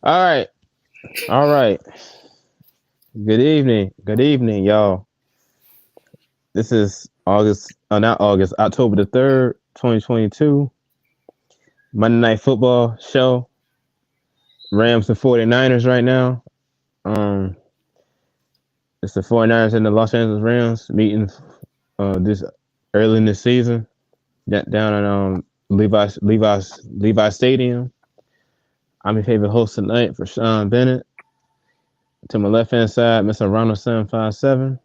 All right. All right. Good evening. Good evening, y'all. This is not August, October the 3rd, 2022. Monday Night Football show. Rams and 49ers right now. Um, it's the 49ers and the Los Angeles Rams meeting this early in the season down at Levi Stadium. I'm your favorite host tonight for Sean Bennett. To my left hand side, Mr. Ronald 757.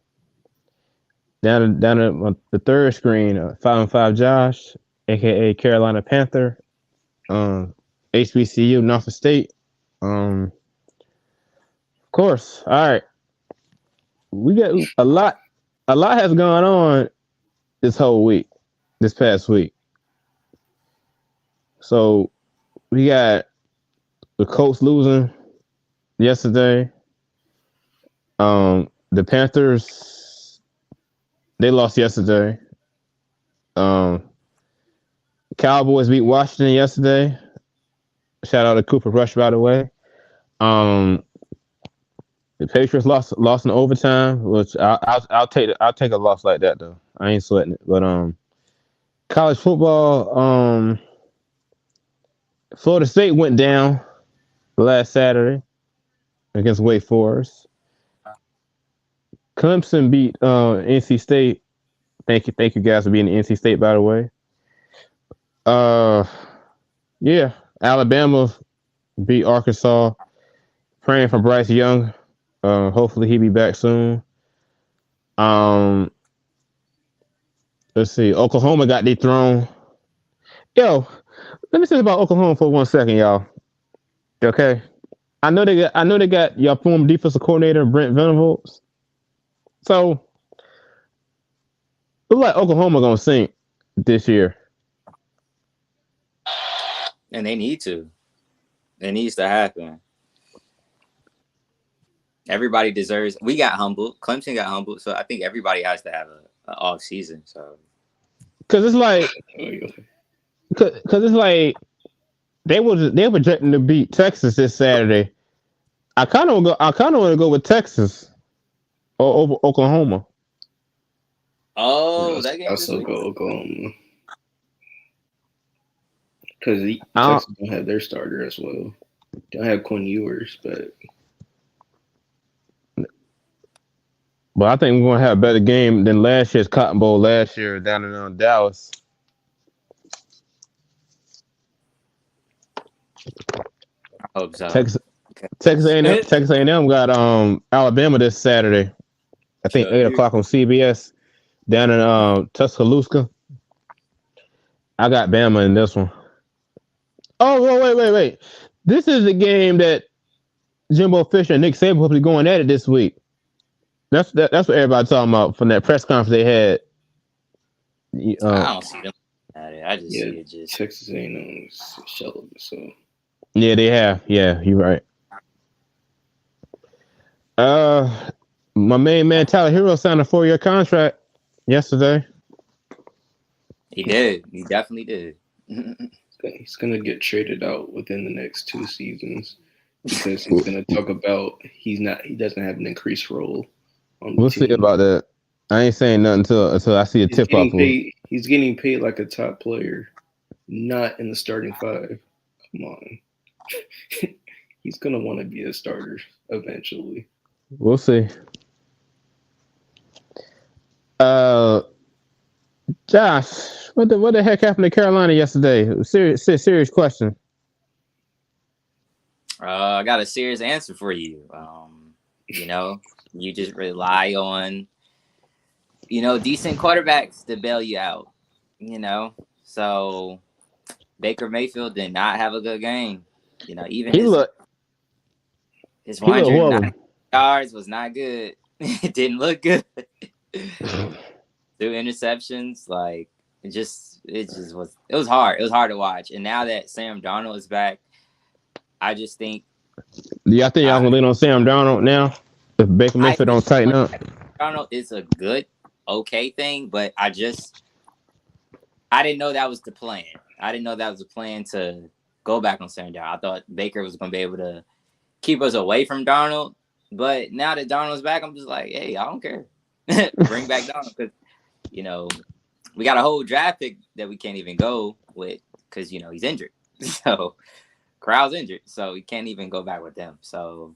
Down at the third screen, 5-5 Josh, aka Carolina Panther, HBCU Norfolk State. Of course. All right, we got a lot. A lot has gone on this whole week, this past week. So we got the Colts losing yesterday. The Panthers, they lost yesterday. Cowboys beat Washington yesterday. Shout out to Cooper Rush, by the way. Um, the Patriots lost in overtime, which I'll take a loss like that though. I ain't sweating it. But college football, Florida State went down last Saturday against Wake Forest. Clemson beat NC State. Thank you guys for being NC State, by the way. Uh, yeah, Alabama beat Arkansas. Praying for Bryce Young. Hopefully he be back soon. Um, let's see. Oklahoma got dethroned. Yo, let me say about Oklahoma for 1 second, y'all. Okay, I know they got y'all former defensive coordinator Brent Venables. So look like Oklahoma gonna sink this year. And they need to. It needs to happen. Everybody deserves. We got humbled. Clemson got humbled, so I think everybody has to have a off season. So, Cause it's like, cause it's like they were projecting to beat Texas this Saturday. I kind of want to go with Texas or over Oklahoma. oh, Yes, that I game's this still week. go Oklahoma because I don't, Texas don't have their starter as well. Don't have Quinn Ewers, but but I think we're gonna have a better game than last year's Cotton Bowl last year down in Dallas. I hope so. Texas Texas A&M got Alabama this Saturday. I think Chuck, 8 o'clock on CBS down in Tuscaloosa. I got Bama in this one. Oh, wait. This is the game that Jimbo Fisher and Nick Saban will be going at it this week. That's what everybody's talking about from that press conference they had. I don't see them at it. I just yeah, see it just. Texas A&M is a shell of it. So Yeah, they have. Yeah, you're right. Uh, my main man Tyler Hero signed a 4-year contract yesterday. He did. He definitely did. he's gonna get traded out within the next 2 seasons because he's gonna talk about he doesn't have an increased role on the We'll see team. about that. I ain't saying nothing until I see a He's tip off. getting paid. He's getting paid like a top player, not in the starting five. Come on, he's gonna want to be a starter eventually. We'll see. Uh, Josh, what the heck happened to Carolina yesterday? Serious question. I got a serious answer for you. You know, you just rely on decent quarterbacks to bail you out. So Baker Mayfield did not have a good game. Even He his looked 190 horrible. yards was not good. It didn't look good. 2 interceptions, like it just was. It was hard. It was hard to watch. And now that Sam Darnold is back, I just think Yeah, I think y'all gonna lean on Sam Darnold now. If Baker I Mayfield don't think tighten up, Darnold is a good, okay thing, but I didn't know that was the plan. I didn't know that was the plan to go back on Sam Darnold. I thought Baker was gonna be able to keep us away from Darnold. But now that Darnold's back, I'm just like, hey, I don't care. Bring back Darnold because, we got a whole draft pick that we can't even go with because, he's injured. So Corral's injured. So we can't even go back with them. So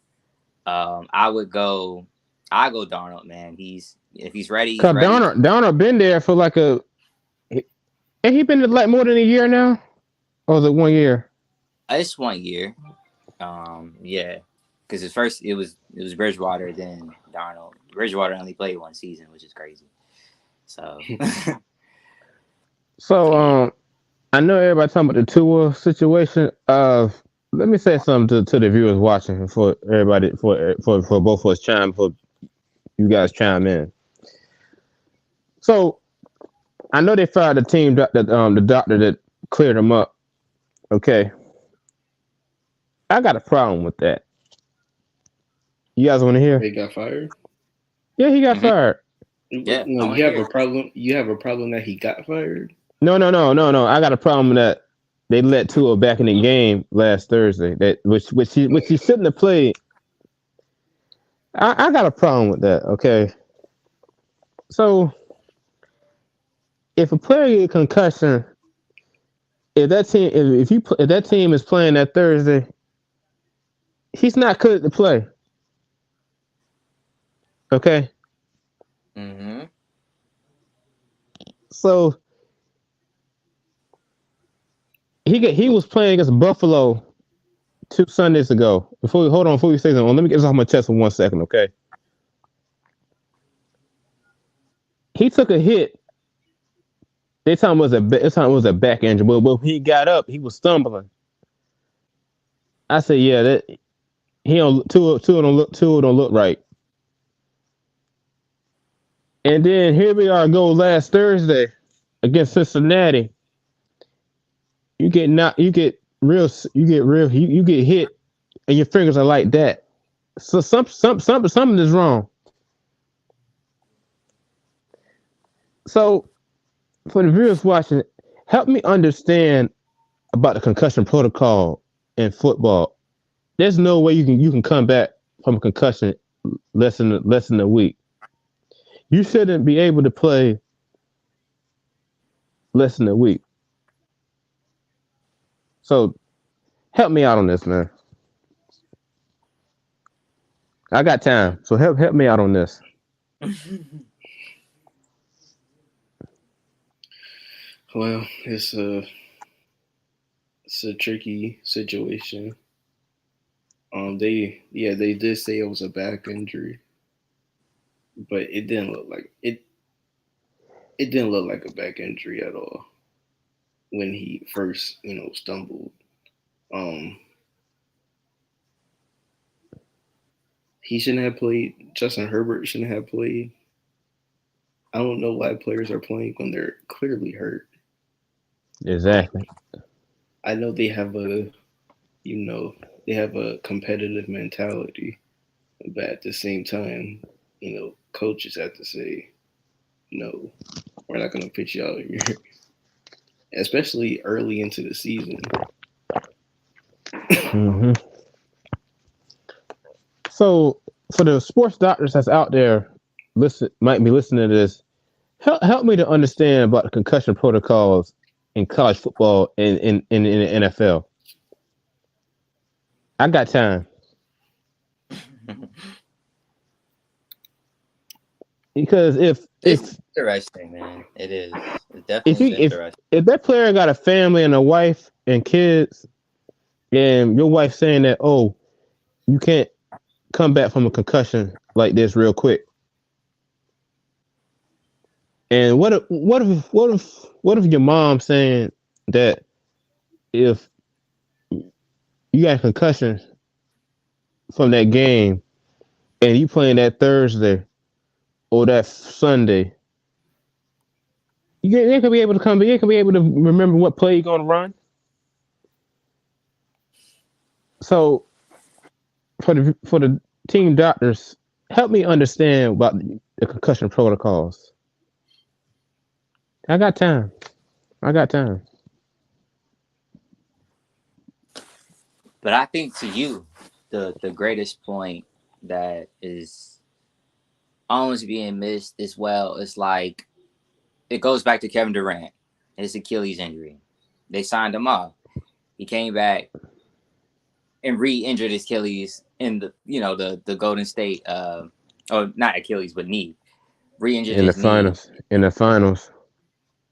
I go Darnold, man. If he's ready, he's ready. Darnold been there for and he been like more than a year now? Or was it 1 year? It's 1 year. Yeah. Because at first it was Bridgewater, then Darnold. Bridgewater only played 1 season, which is crazy. So I know everybody talking about the Tua situation. Let me say something to the viewers watching for everybody for both of us for you guys chime in. So I know they fired the team the doctor that cleared him up. Okay. I got a problem with that. You guys want to hear? He got fired? Yeah, he got fired. Yeah. No, you have a problem. You have a problem that he got fired? No. I got a problem that they let Tua back in the game last Thursday. Which he shouldn't have played. I got a problem with that. Okay. So if a player get a concussion, if that team is playing that Thursday, he's not cleared to play. Okay. Mm-hmm. So he was playing against Buffalo 2 Sundays ago. Before we say something, let me get this off my chest for 1 second, okay? He took a hit. This time it was a back injury, but when he got up, he was stumbling. I said, yeah, that Tua don't look right. And then here we are, last Thursday against Cincinnati. You get hit, and your fingers are like that. So something is wrong. So for the viewers watching, help me understand about the concussion protocol in football. There's no way you can come back from a concussion less than a week. You shouldn't be able to play less than a week. So help me out on this, man. I got time, so help me out on this. Well, it's a tricky situation. They did say it was a back injury, but it didn't look like it. It didn't look like a back injury at all when he first, stumbled. He shouldn't have played. Justin Herbert shouldn't have played. I don't know why players are playing when they're clearly hurt. Exactly. I know they have a competitive mentality, but at the same time, coaches have to say, no, we're not going to pitch you out here, especially early into the season. Mm-hmm. So for the sports doctors that's out there, might be listening to this, help me to understand about the concussion protocols in college football and in the NFL. I got time. Because it's interesting, man. It is. It's definitely interesting. If that player got a family and a wife and kids, and your wife saying that, oh, you can't come back from a concussion like this real quick. And what if your mom saying that if you got a concussion from that game and you playing that Thursday or that Sunday, you ain't gonna be able to come. You ain't gonna be able to remember what play you're gonna run. So for the team doctors, help me understand about the concussion protocols. I got time. But I think to you, the greatest point that is almost being missed as well is like it goes back to Kevin Durant, his Achilles injury. They signed him off. He came back and re-injured his Achilles in the Golden State not Achilles but knee. Re-injured in the his finals. knee. In the finals.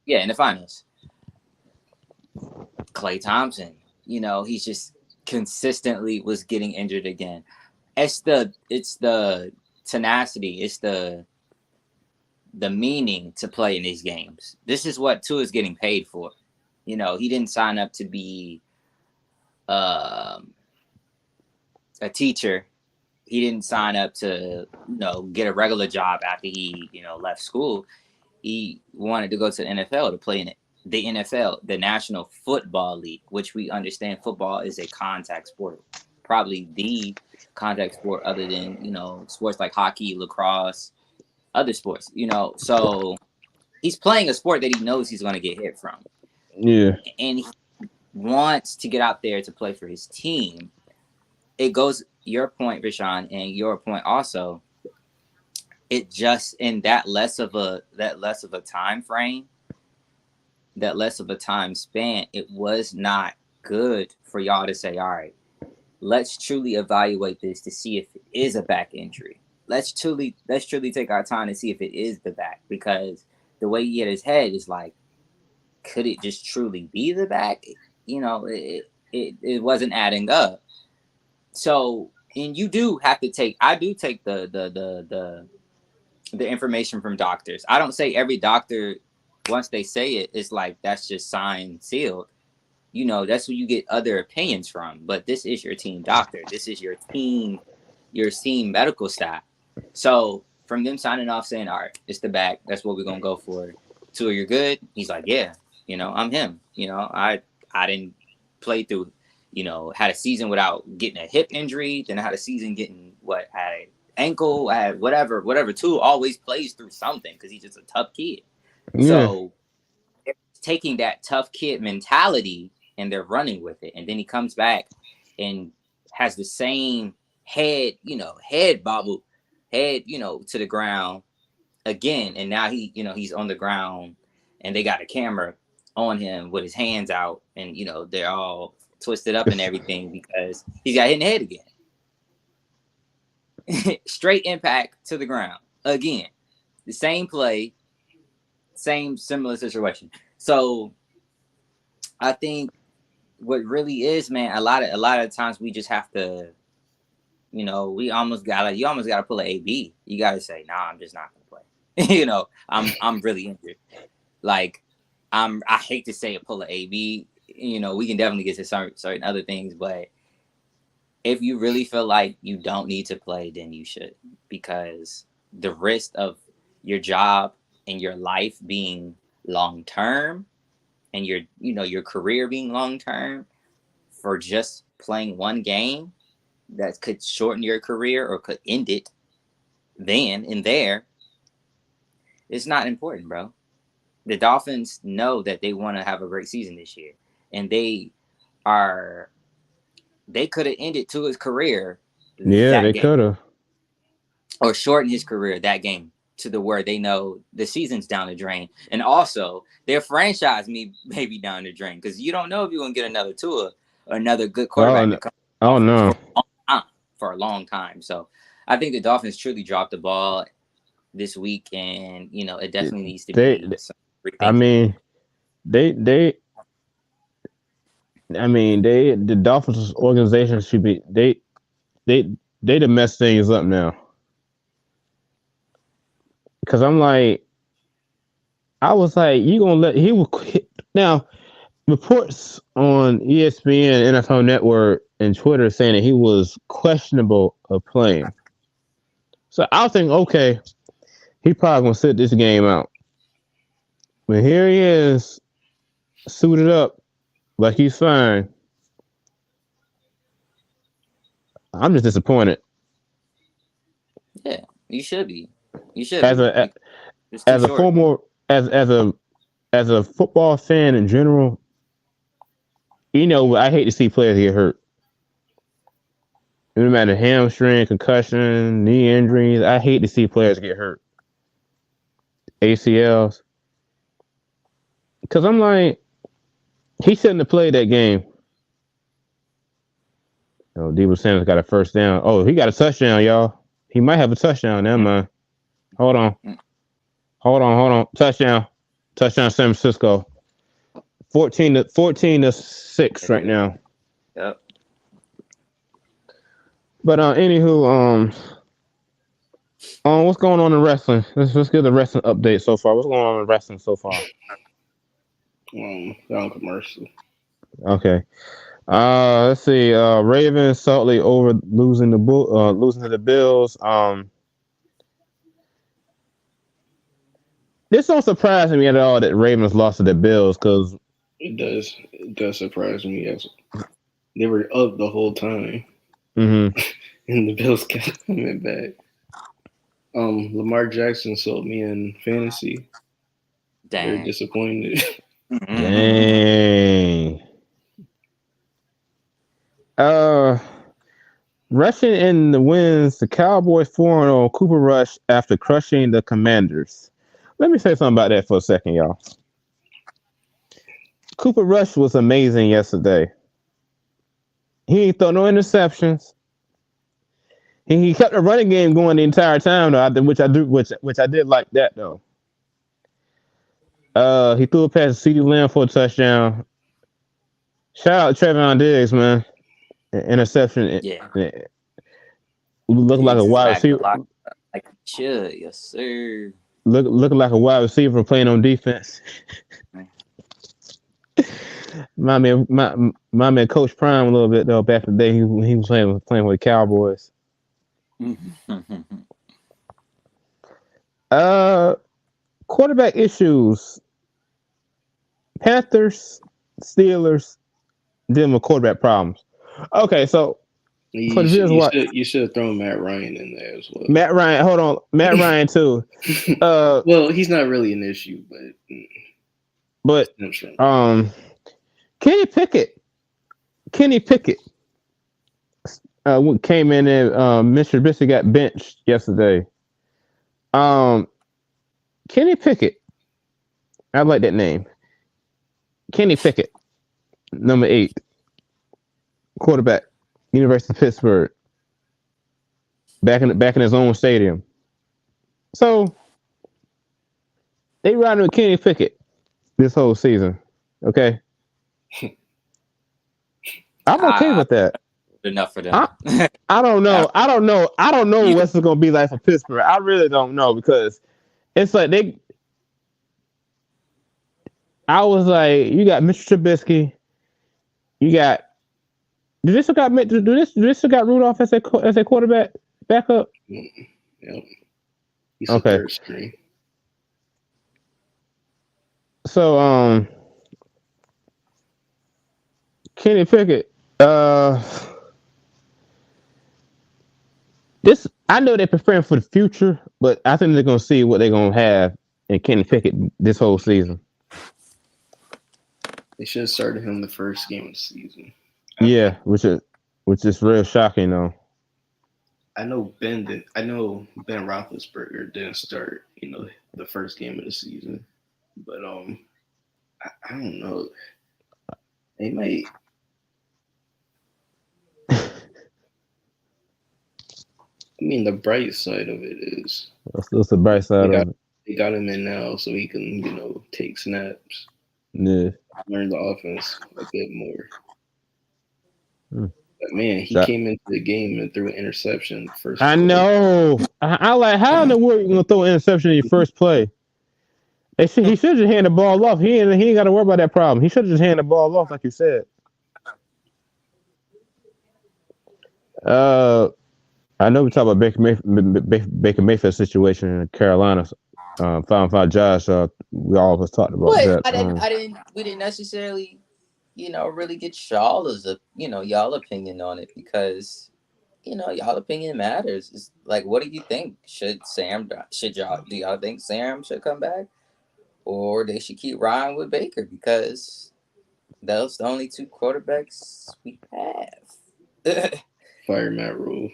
Yeah, in the finals. Klay Thompson, he's just consistently was getting injured again. It's the tenacity, it's the meaning to play in these games. This is what Tua is getting paid for. He didn't sign up to be a teacher. He didn't sign up to get a regular job after he left school. He wanted to go to the NFL to play in the NFL, the National Football League, which we understand football is a contact sport, probably the contact sport other than sports like hockey, lacrosse, other sports. So he's playing a sport that he knows he's going to get hit from. Yeah, and he wants to get out there to play for his team. It goes your point, Rashawn, and your point also. It just in that less of a time frame, that less of a time span, it was not good for y'all to say, all right, let's truly evaluate this to see if it is a back injury. Let's truly take our time to see if it is the back, because the way he hit his head is like, could it just truly be the back? It wasn't adding up. So, and you do have to take. I do take the information from doctors. I don't say every doctor, once they say it, it's like that's just signed, sealed. That's where you get other opinions from. But this is your team doctor. This is your team medical staff. So from them signing off saying, all right, it's the back. That's what we're gonna go for. Tua, you're good. He's like, yeah. I'm him. I didn't play through, had a season without getting a hip injury. Then I had a season getting had an ankle, I had whatever. Tua always plays through something because he's just a tough kid. Yeah. So they're taking that tough kid mentality and they're running with it. And then he comes back and has the same head bobble, to the ground again. And now he's on the ground and they got a camera on him with his hands out and they're all twisted up and everything because he's got hit in the head again. Straight impact to the ground again. The same play, same similar situation. So I think what really is, man, a lot of times we just have to, you almost gotta pull an AB. You gotta say, nah, I'm just not gonna play. I'm really injured. Like I hate to say it, pull an AB. We can definitely get to certain other things, but if you really feel like you don't need to play, then you should, because the risk of your job and your life being long term and your career being long term for just playing one game that could shorten your career or could end it then and there, it's not important, bro. The Dolphins know that they want to have a great season this year, and they could have ended Tua's career. Yeah, they could have, or shortened his career that game to the where they know the season's down the drain, and also their franchise may be down the drain because you don't know if you're gonna get another Tua or another good quarterback. Oh no, for a long time. So I think the Dolphins truly dropped the ball this week, and it definitely needs to be. The Dolphins organization should be they mess things up now. Because I was like, you gonna let he will quit now? Reports on ESPN, NFL Network, and Twitter saying that he was questionable of playing. So I was thinking, okay, he probably gonna sit this game out. But here he is, suited up like he's fine. I'm just disappointed. Yeah, you should be. You should. As a football fan in general, I hate to see players get hurt. No matter hamstring, concussion, knee injuries. I hate to see players get hurt. ACLs. Because I'm like, he shouldn't have played that game. Oh, Debo Sanders got a first down. Oh, he got a touchdown, y'all. He might have a touchdown. Never mind. Hold on. Touchdown, San Francisco. 14-6 right now. Yep. But anywho, what's going on in wrestling? Let's get the wrestling update so far. What's going on in wrestling so far? On commercial. Okay. Let's see. Ravens Salt over losing to the Bills. This don't surprise me at all that Ravens lost to the Bills because it does surprise me. Yes, they were up the whole time, and the Bills kept coming back. Lamar Jackson sold me in fantasy. Dang. Very disappointed. Dang. Rushing in the wins, the Cowboys 4-0 Cooper Rush after crushing the Commanders. Let me say something about that for a second, y'all. Cooper Rush was amazing yesterday. He ain't throw no interceptions. He kept the running game going the entire time, though, which I did like that though. He threw a pass to CeeDee Lamb for a touchdown. Shout out to Trevon Diggs, man. Interception. Yeah. Look like a wide receiver. Like should, yes, sir. Looking like a wide receiver playing on defense. my man, Coach Prime a little bit though. Back in the day, he was playing with the Cowboys. Quarterback issues. Panthers, Steelers, dealing with quarterback problems. Okay, so you should have thrown Matt Ryan in there as well. Matt Ryan too. Well, he's not really an issue, but Kenny Pickett came in and Mr. Trubisky got benched yesterday. Kenny Pickett, I like that name. Kenny Pickett, number 8, quarterback, University of Pittsburgh, back in his own stadium. So they riding with Kenny Pickett this whole season. Okay, I'm okay with that. Enough for them. I don't know. I don't know what's it gonna be like for Pittsburgh. I really don't know because it's like I was like, you got Mr. Trubisky, you got. Do this got Rudolph as a quarterback backup? Yep. He's a third string. So Kenny Pickett, this I know they're preparing for the future, but I think they're gonna see what they're gonna have in Kenny Pickett this whole season. They should have started him the first game of the season. Yeah, which is real shocking though. I know Ben Roethlisberger didn't start, the first game of the season, but I don't know. They might. I mean, the bright side of it is that's the bright side of it. They got him in now, so he can, take snaps. Yeah. Learn the offense a bit more. But man, he came into the game and threw an interception first. I know. I like how in the world you gonna throw an interception in your first play? He should just hand the ball off. He ain't got to worry about that problem. He should have just handed the ball off, like you said. I know we talk about Baker Mayfield's situation in Carolina. 5-5 Josh. We all was talking about that. We didn't necessarily, really get y'all's opinion on it because, y'all opinion matters. It's like, what do you think? Do y'all think Sam should come back, or they should keep riding with Baker because those the only 2 quarterbacks we have? fire Matt Rule.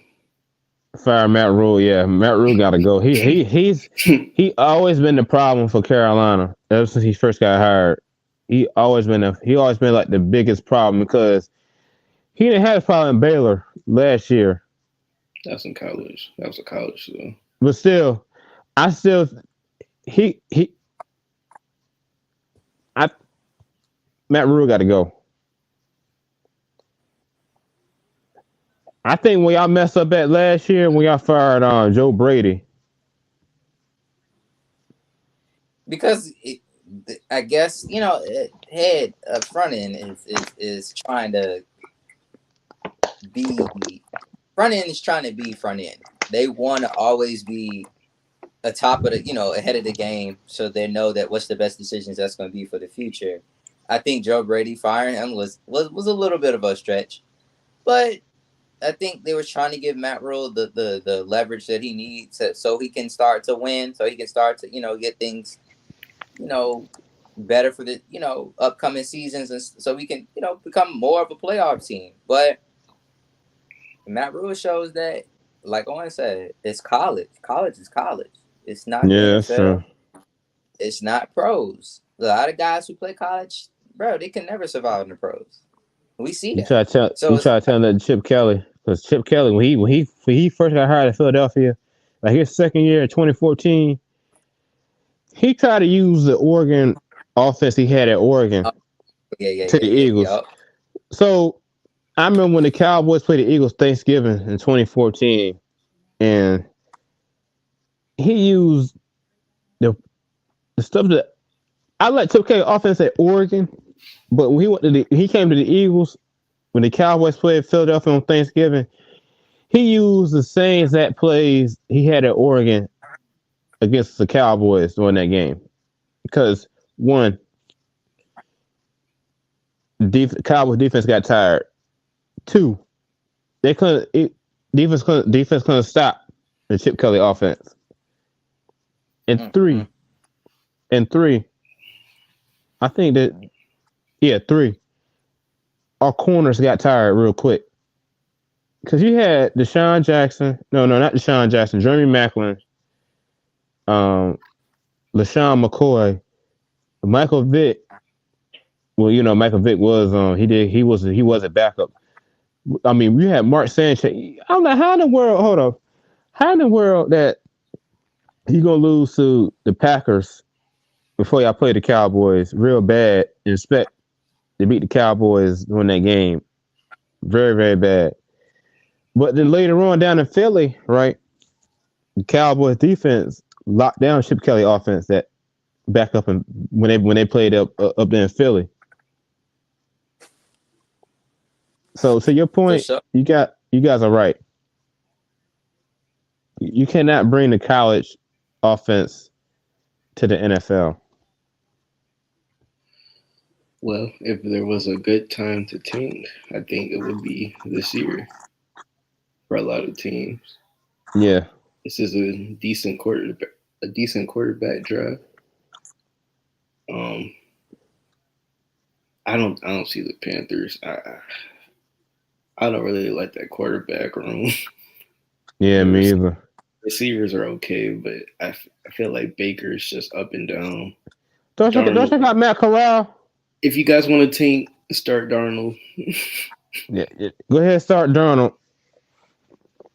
Fire Matt Rule, yeah. Matt Rule got to go. He always been the problem for Carolina ever since he first got hired. He always been like the biggest problem because he didn't have a problem in Baylor last year. That's in college. That was a college though. But still, he Matt Rule got to go. I think when y'all messed up at last year when y'all fired Joe Brady. Because I guess head front end is trying to be front end is trying to be front end. They want to always be atop of the ahead of the game, so they know that what's the best decisions that's going to be for the future. I think Joe Brady firing him was a little bit of a stretch, but I think they were trying to give Matt Rule the leverage that he needs so he can start to win, so he can start to get things better for the upcoming seasons, and so we can become more of a playoff team. But Matt Rule shows that, like Owen said, it's college. College is college. It's not the NFL. True. It's not pros. A lot of guys who play college, bro, they can never survive in the pros. We see that. You try to tell that Chip Kelly, because Chip Kelly when he first got hired at Philadelphia, like his second year in 2014, he tried to use the Oregon offense he had at Oregon to the Eagles. Yeah. So I remember when the Cowboys played the Eagles Thanksgiving in 2014, and he used the stuff that I like Chip Kelly offense at Oregon, but when he came to the Eagles when the Cowboys played Philadelphia on Thanksgiving, he used the same exact plays he had at Oregon against the Cowboys during that game. Because one, Cowboys defense got tired. Two, defense couldn't stop the Chip Kelly offense. And three, I think that three, our corners got tired real quick. Because you had Deshaun Jackson, no, not Deshaun Jackson, Jeremy Maclin, LaShawn McCoy, Michael Vick. Well, Michael Vick was he was a backup. I mean, we had Mark Sanchez. I'm like, how in the world that you gonna lose to the Packers before y'all play the Cowboys real bad and expect to beat the Cowboys during that game? Very, very bad. But then later on down in Philly, right, the Cowboys defense locked down Chip Kelly offense that back up and when they played up there in Philly. So to your point, you guys are right. You cannot bring the college offense to the NFL. Well, if there was a good time to tank, I think it would be this year for a lot of teams. Yeah, this is a decent quarterback draft. I don't see the Panthers. I don't really like that quarterback room. Yeah, me either. Receivers are okay, but I feel like Baker's just up and down. Don't you got Matt Corral? If you guys want to tank, start Darnold. Yeah, go ahead and start Darnold.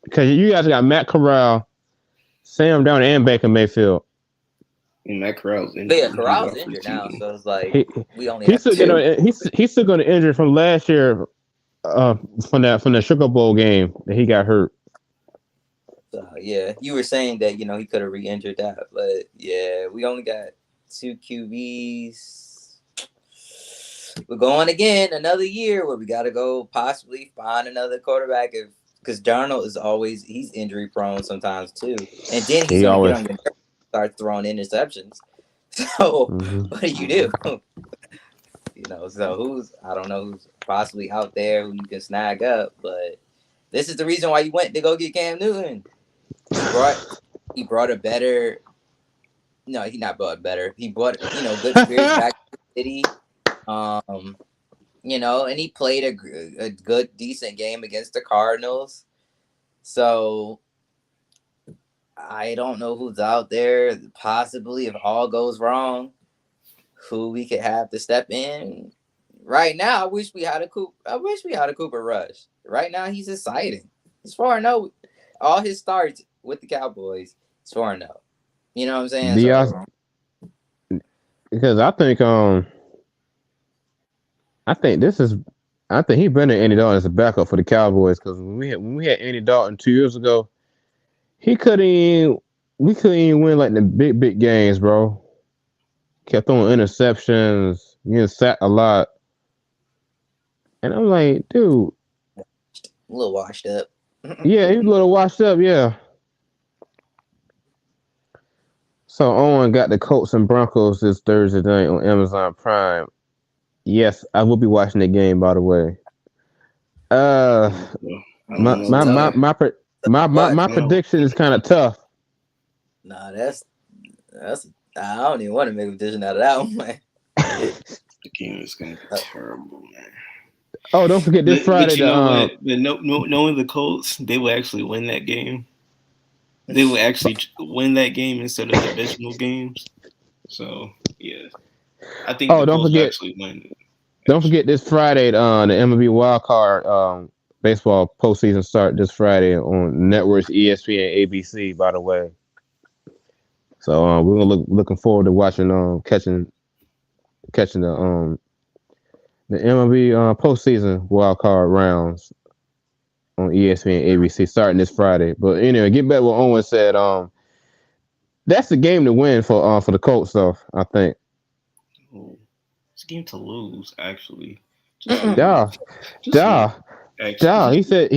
Because you guys got Matt Corral, Sam Darnold, and Baker Mayfield. And Matt Corral's injured. Yeah, Corral's injured now, so it's like we only he's still going to injure from last year, from the Sugar Bowl game that he got hurt. Yeah, you were saying that he could have re-injured that, but yeah, we only got 2 QBs. We're going again another year where we got to go possibly find another quarterback because Darnold is always he's injury prone sometimes too, and then he's going to get on your nerves, start throwing interceptions. So what do you do? So I don't know who's possibly out there who you can snag up, but this is the reason why you went to go get Cam Newton. He brought a better. No, he not brought better. He brought good spirits back to the city. And he played a good, decent game against the Cardinals. So I don't know who's out there. Possibly, if all goes wrong, who we could have to step in. Right now, I wish we had a Cooper Rush. Right now, he's exciting. He's 4-0. All his starts with the Cowboys, he's 4-0. You know what I'm saying? Because I think he better than Andy Dalton as a backup for the Cowboys. Because when we had Andy Dalton 2 years ago, we couldn't even win like the big games, bro. Kept throwing interceptions, getting sacked a lot. And I'm like, dude. A little washed up. Yeah, he was a little washed up, yeah. So Owen got the Colts and Broncos this Thursday night on Amazon Prime. Yes, I will be watching the game, by the way. My prediction is kind of tough. Nah, that's I don't even want to make a decision out of that one. The game is gonna be terrible, man. Oh, don't forget this Friday. Knowing the Colts, they will actually win that game. They will actually win that game instead of divisional games. So yeah, I think. The Colts will actually win it. Don't forget this Friday. The MLB wildcard baseball postseason start this Friday on networks ESPN and ABC. By the way, so we're looking forward to watching catching the MLB postseason wildcard rounds on ESPN and ABC starting this Friday. But anyway, get back what Owen said. That's the game to win for the Colts, though. I think. Oh, it's a game to lose, actually. Yeah. He said,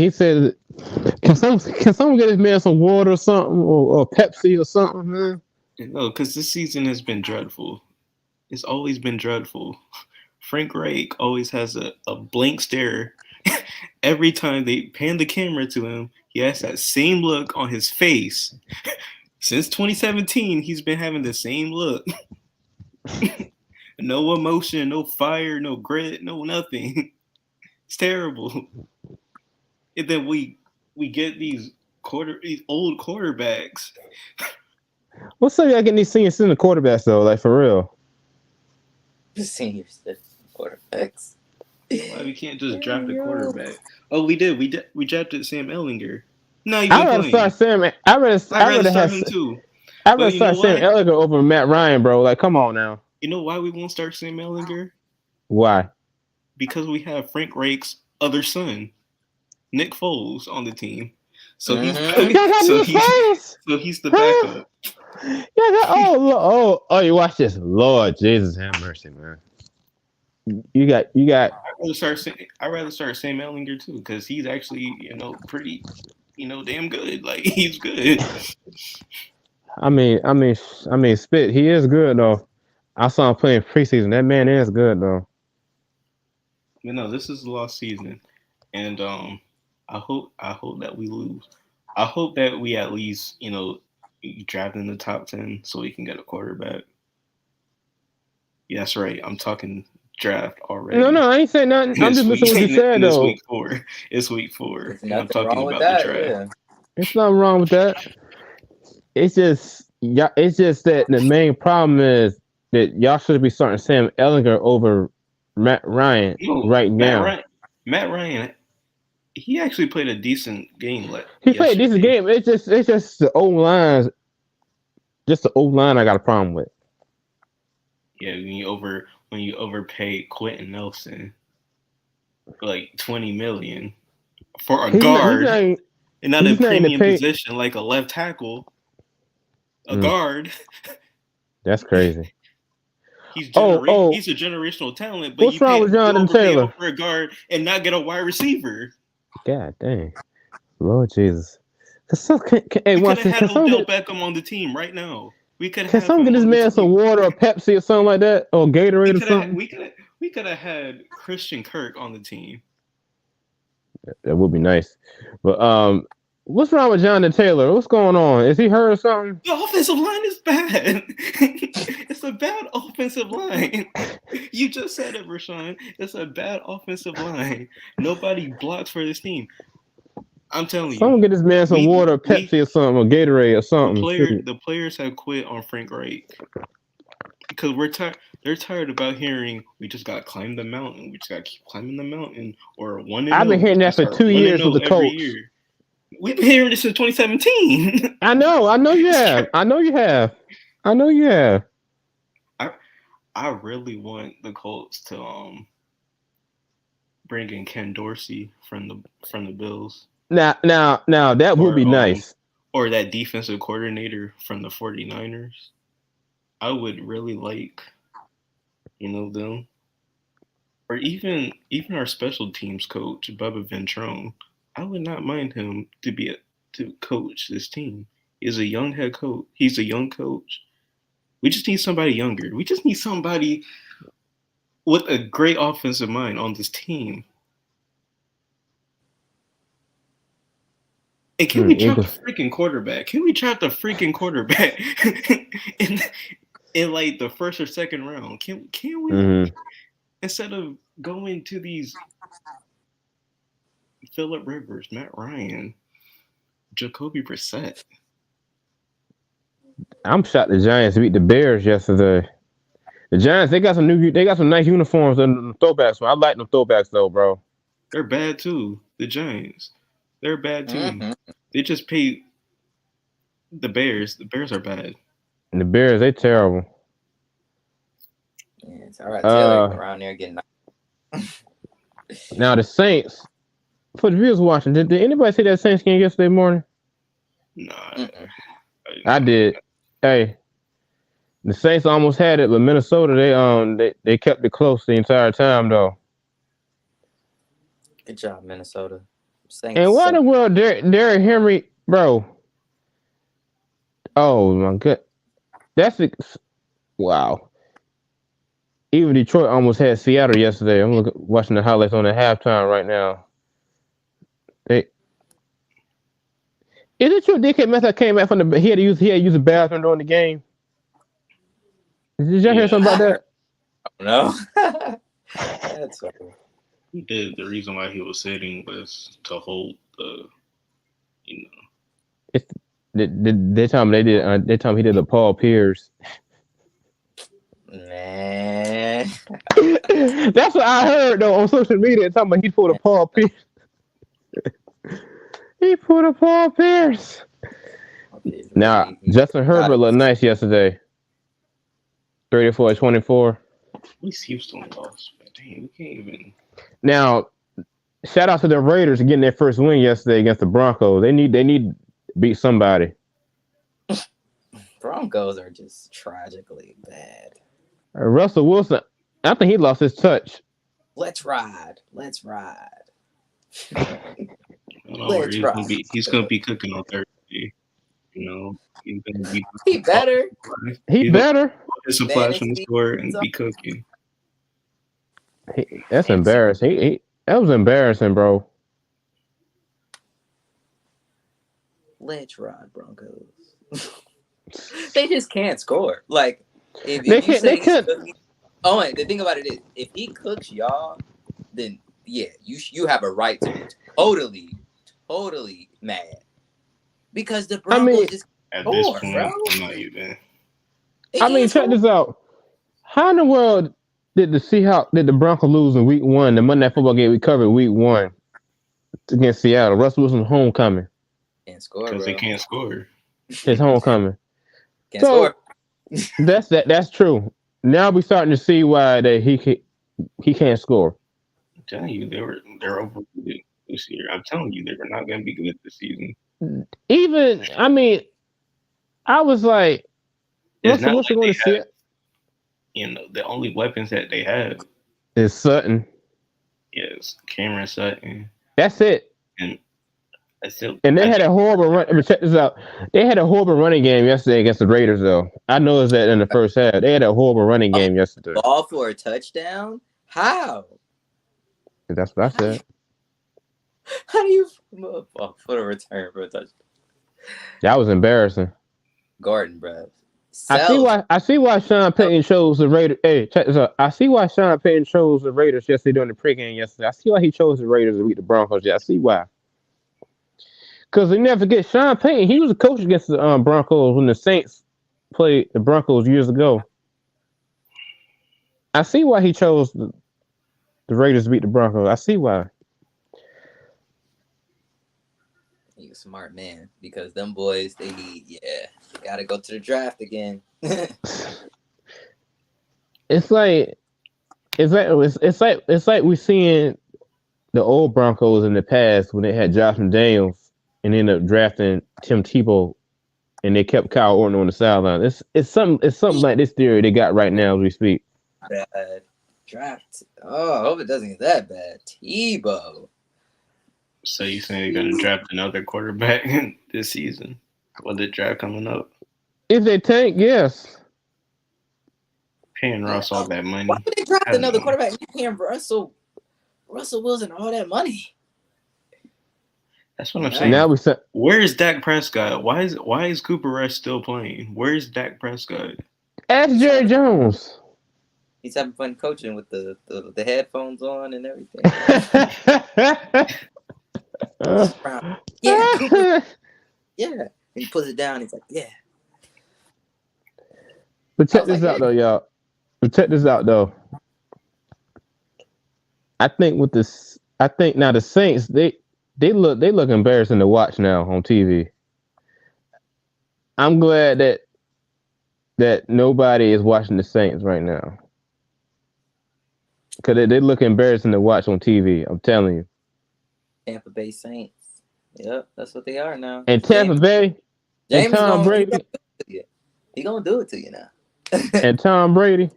can someone get this man some water or something, or Pepsi or something, man? No, because this season has been dreadful. It's always been dreadful. Frank Reich always has a blank stare. Every time they pan the camera to him, he has that same look on his face. Since 2017, he's been having the same look. No emotion, no fire, no grit, no nothing. It's terrible. And then we get these old quarterbacks. What's up, y'all getting these senior citizen quarterbacks though? Like for real? Senior citizen quarterbacks. Why we can't just draft a quarterback? Oh, we did. We drafted Sam Ehlinger. No, I'd rather start Sam. I'd rather start him too. I'd rather start Sam Ehlinger over Matt Ryan, bro. Like, come on now. You know why we won't start Sam Ehlinger? Why? Because we have Frank Reich's other son, Nick Foles, on the team. So he's the backup. You watch this. Lord Jesus, have mercy, man. You got. I'd rather start Sam Ehlinger too, because he's actually, pretty, damn good. Like, he's good. I mean, spit. He is good though. I saw him playing preseason. That man is good though. This is the lost season, and I hope that we lose. I hope that we at least, draft in the top 10 so we can get a quarterback. Yeah, that's right. I'm talking draft already. No, I ain't saying nothing. I'm just listening to what you said, though. It's week 4. I'm talking about the draft. Yeah. There's nothing wrong with that. It's just that the main problem is that y'all should be starting Sam Ehlinger over Matt Ryan now. Matt Ryan, he actually played a decent game. He played a decent game. It's just the old lines. Just the old line I got a problem with. Yeah, when you overpay Quentin Nelson like $20 million for a guard, and not a premium position like a left tackle, a guard. That's crazy. He's a generational talent, but what's wrong with Jonathan Taylor for a guard and not get a wide receiver? God dang, Lord Jesus! We could have had Odell Beckham on the team right now. Can someone get this man some water or Pepsi or something like that, or Gatorade or something? We could have had Christian Kirk on the team. That would be nice. But what's wrong with Jonathan Taylor? What's going on? Is he hurt or something? The offensive line is bad. It's a bad offensive line. You just said it, Rashawn. It's a bad offensive line. Nobody blocks for this team. I'm telling you. Someone get this man some water, Pepsi or something, or Gatorade or something. The players have quit on Frank Reich because we're tired. They're tired about hearing we just got to climb the mountain. We just got to keep climbing the mountain. Or 1-0. I've been hearing that for 2 years with the coach. Year. We've been hearing this since 2017. I know you have. I really want the Colts to bring in Ken Dorsey from the Bills. Now that would be nice. Or that defensive coordinator from the 49ers. I would really like, them. Or even our special teams coach, Bubba Ventrone. I would not mind him to coach this team. He's a young head coach. He's a young coach. We just need somebody younger. We just need somebody with a great offensive mind on this team. And can we trap the freaking quarterback? Can we trap the freaking quarterback in like the first or second round? Can we instead of going to these Phillip Rivers, Matt Ryan, Jacoby Brissett? I'm shocked the Giants beat the Bears yesterday. The Giants, they got some nice uniforms and throwbacks. I like them throwbacks though, bro. They're bad too. The Giants, they're a bad team. Mm-hmm. They just paid the Bears. The Bears are bad. And the Bears, they terrible. Yeah, it's all right. Taylor around there getting. Now the Saints. For the viewers watching, did anybody see that Saints game yesterday morning? Nah, I did. Hey, the Saints almost had it, but Minnesota, they kept it close the entire time though. Good job, Minnesota. Saints, and why in the world, Derrick Henry, bro? Oh my god, wow. Even Detroit almost had Seattle yesterday. I'm watching the highlights on the halftime right now. Is it true DK Metcalf came back from he had to use the bathroom during the game? Did y'all hear something about that? No. That's okay. He did. The reason why he was sitting was to hold They told me they told me he did the Paul Pierce. Man. That's what I heard though on social media. Talking about he pulled a Paul Pierce. He pulled a Paul Pierce. Now Justin Herbert looked nice yesterday. 34-24. At least Houston lost. But damn, we can't even. Now, shout out to the Raiders getting their first win yesterday against the Broncos. They need to beat somebody. Broncos are just tragically bad. Russell Wilson, I think he lost his touch. Let's ride. He's gonna be cooking on Thursday. He's gonna be. He better. He better. Get some flash from the score and be cooking. That's embarrassing. That was embarrassing, bro. Let's ride, Broncos. They just can't score. Like if they can't. And the thing about it is, if he cooks y'all, then yeah, you have a right to be totally mad because the Broncos just at this point, I'm not even. Check this out. How in the world did the Broncos lose in week 1? The Monday Night Football game we covered week 1 against Seattle. Russell Wilson's homecoming. Can't score because they can't score. His homecoming. Can't score. That's true. Now we're starting to see why he can't score. I'm telling you, they're over this year. I'm telling you, they were not going to be good this season. I was like, Russell Wilson going to see it. The only weapons that they have is Sutton. Yes, Cameron Sutton. That's it. And they had a horrible run. Check this out. They had a horrible running game yesterday against the Raiders, though. I noticed that in the first half. They had a horrible running game yesterday. Ball for a touchdown? How? That's what I said. How do you for a return for a touchdown? That was embarrassing. Gordon, bro. I see why Sean Payton chose the Raiders. Hey, check this out. I see why Sean Payton chose the Raiders yesterday during the pregame yesterday. I see why he chose the Raiders to beat the Broncos. Yeah, I see why. Because you never forget Sean Payton. He was a coach against the Broncos when the Saints played the Broncos years ago. I see why he chose the Raiders to beat the Broncos. I see why. He's a smart man because them boys, they gotta go to the draft again. It's like we seeing the old Broncos in the past when they had Josh McDaniels and ended up drafting Tim Tebow, and they kept Kyle Orton on the sideline. It's something like this theory they got right now as we speak. Bad draft. Oh, I hope it doesn't get that bad. Tebow. So you saying they're gonna draft another quarterback this season with the draft coming up? If they tank, yes. Paying Russ all that money. Why would they draft another quarterback? You paying Russell Wilson all that money. That's what I'm saying. Now where's Dak Prescott? Why is Cooper Rush still playing? Where's Dak Prescott? Ask Jerry Jones. He's having fun coaching with the headphones on and everything. Yeah, Cooper. Yeah. And he puts it down. He's like, yeah. But check this out, though, y'all. I think now the Saints, they look embarrassing to watch now on TV. I'm glad that nobody is watching the Saints right now. Because they look embarrassing to watch on TV. I'm telling you. Tampa Bay Saints. Yep, that's what they are now. And Tampa Bay. James and Tom Brady. He gonna do it to you now. And Tom Brady.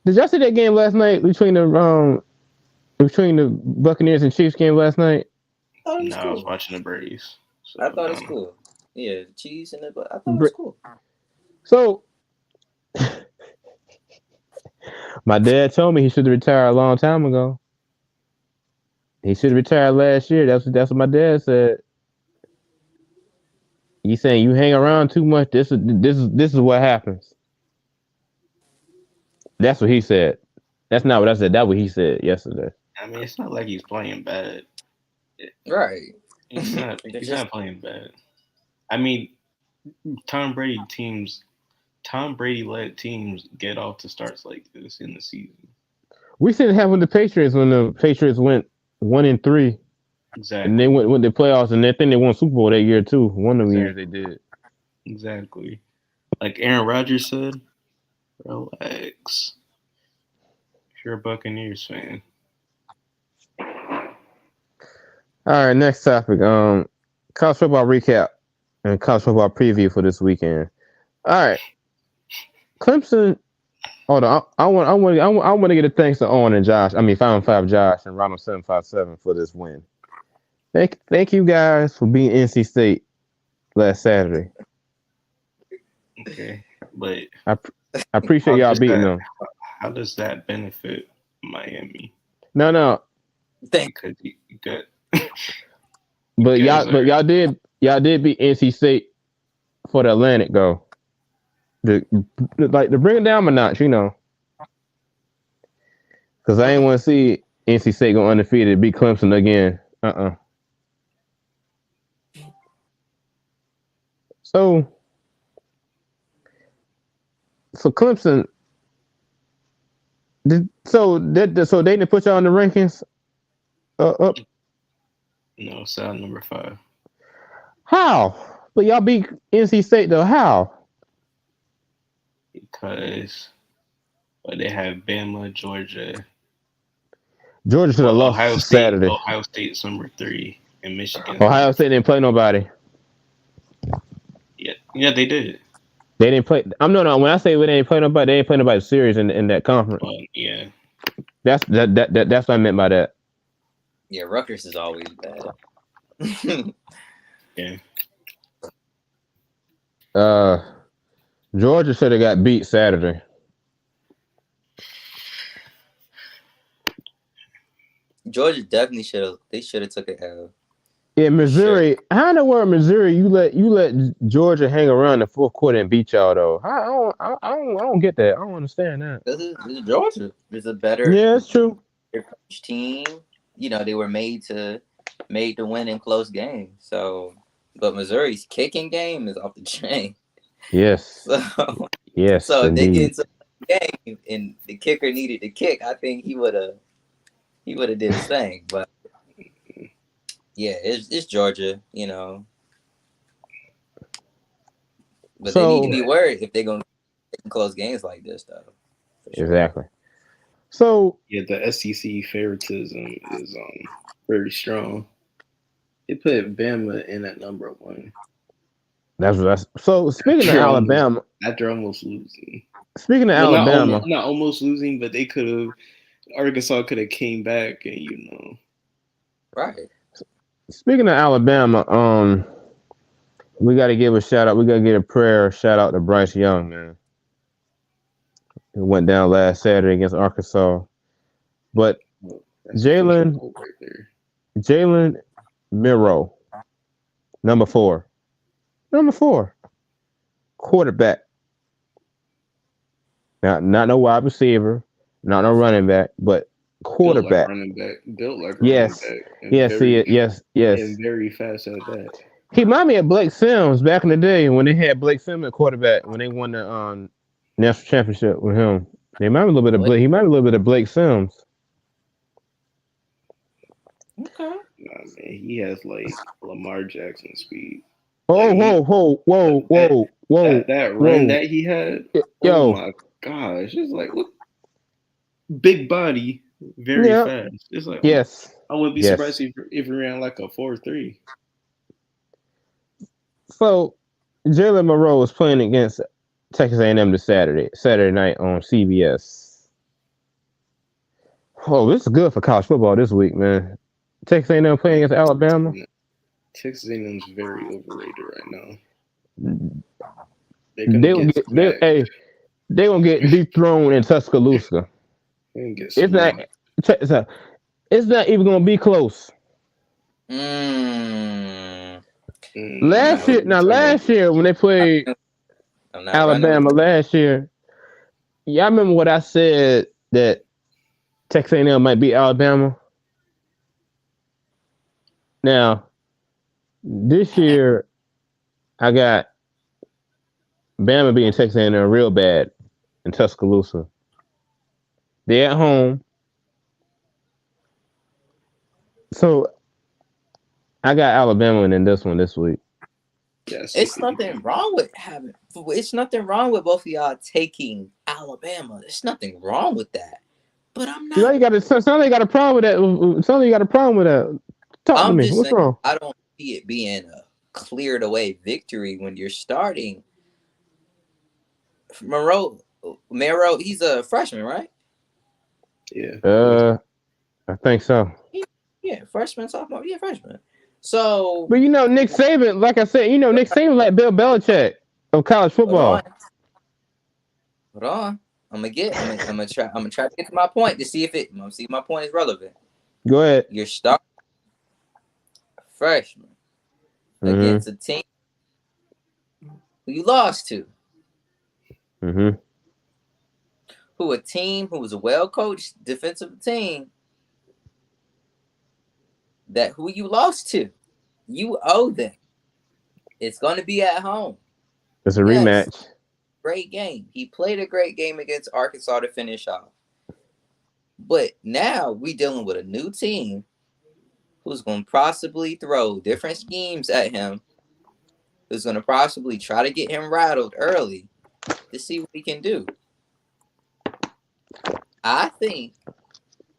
Did y'all see that game last night between the Buccaneers and Chiefs game last night? No, cool. I was watching the Braves. So I thought it was cool. Yeah, the Chiefs and I thought it was cool. So my dad told me he should have retired a long time ago. He should have retired last year. That's what my dad said. He's saying you hang around too much. This is what happens. That's what he said. That's not what I said. That's what he said yesterday. I mean, it's not like he's playing bad. Right. He's not playing bad. I mean, Tom Brady led teams get off to starts like this in the season. We seen it happen with the Patriots when the Patriots went 1-3. Exactly. And they went the playoffs, and I think they won Super Bowl that year too. One of the years they did. Exactly. Like Aaron Rodgers said, relax. If you're a Buccaneers fan. All right, next topic. College football recap and college football preview for this weekend. All right, Clemson. Hold on, I want to get a thanks to Owen and Josh. 5-5 Josh and Ronald 757 for this win. Thank you guys for being NC State last Saturday. Okay, but I appreciate y'all beating them. How does that benefit Miami? No. Because you got. But y'all did beat NC State for the Atlantic though. To bring it down a notch, because I ain't want to see NC State go undefeated, beat Clemson again. So Clemson. So they didn't put y'all in the rankings up. No, sound number 5. How? But y'all beat NC State though. How? Because they have Bama, Georgia. Georgia should have lost Ohio State, Saturday. Ohio State's number 3, and Michigan. Ohio State didn't play nobody. Yeah, they did. They didn't play. No. When I say they didn't play nobody, they didn't play nobody serious in that conference. Yeah. That's what I meant by that. Yeah, Rutgers is always bad. Yeah. Georgia should have got beat Saturday. Georgia definitely should have. They should have took a L. Yeah, Missouri. Sure. How in the world, Missouri? You let Georgia hang around the fourth quarter and beat y'all though? I don't get that. I don't understand that. This is Georgia. There's a better. Yeah, it's true. Their coach team. They were made to made to win in close games. So, but Missouri's kicking game is off the chain. Yes. So, Yes, so if they get indeed. into the game and the kicker needed to kick, I think he would have did his thing. But yeah, it's Georgia, you know. But they need to be worried if they're gonna close games like this, though. Sure. Exactly. So yeah, the SEC favoritism is very strong. They put Bama in at number 1. That's so. Speaking of Alabama, after almost losing. Speaking of Alabama, not almost losing, but they could have. Arkansas could have came back, and right. Speaking of Alabama, we got to give a shout out. We got to get a prayer shout out to Bryce Young, man. He went down last Saturday against Arkansas, but Jalen Milroe, number 4, quarterback. Now, not no wide receiver, not no running back, but quarterback. Built like a yes. running back. Yes. And very fast at that. He reminded me of Blake Sims back in the day when they had Blake Sims at quarterback when they won the national championship with him. He reminded me a little bit of Blake Sims. Okay. Nah, man, he has like Lamar Jackson speed. Whoa. That run that he had. Oh my gosh. It's like, what? Big body, very fast. It's like, yes. I wouldn't be surprised if he ran like a 4.3. So, Jalen Milroe was playing against Texas A&M this Saturday night on CBS. Oh, this is good for college football this week, man. Texas A&M playing against Alabama. Texas A&M's very overrated right now. They're gonna get dethroned in Tuscaloosa. It's not even gonna be close. Last year when they played Alabama last year, y'all remember what I said that Texas A&M might beat Alabama? Now, this year, I got Bama beating Texas A&M real bad in Tuscaloosa. They're at home. So, I got Alabama in this one this week. Yes, it's nothing wrong with both of y'all taking Alabama. There's nothing wrong with that. But I'm not. Somebody got a problem with that. Somebody got a problem with that. Talk to me. What's wrong? I don't see it being a cleared away victory when you're starting. Milroe, he's a freshman, right? Yeah. I think so. Yeah, freshman, sophomore. Yeah, freshman. So, but Nick Saban, like I said, Nick Saban like Bill Belichick of college football. Hold on. I'm gonna try to get to my point to see if my point is relevant. Go ahead. You're starting freshman against a team who you lost to. Who was a well-coached defensive team who you lost to. You owe them. It's going to be at home. It's a rematch. Great game. He played a great game against Arkansas to finish off. But now we dealing with a new team who's going to possibly throw different schemes at him, who's going to possibly try to get him rattled early to see what he can do. I think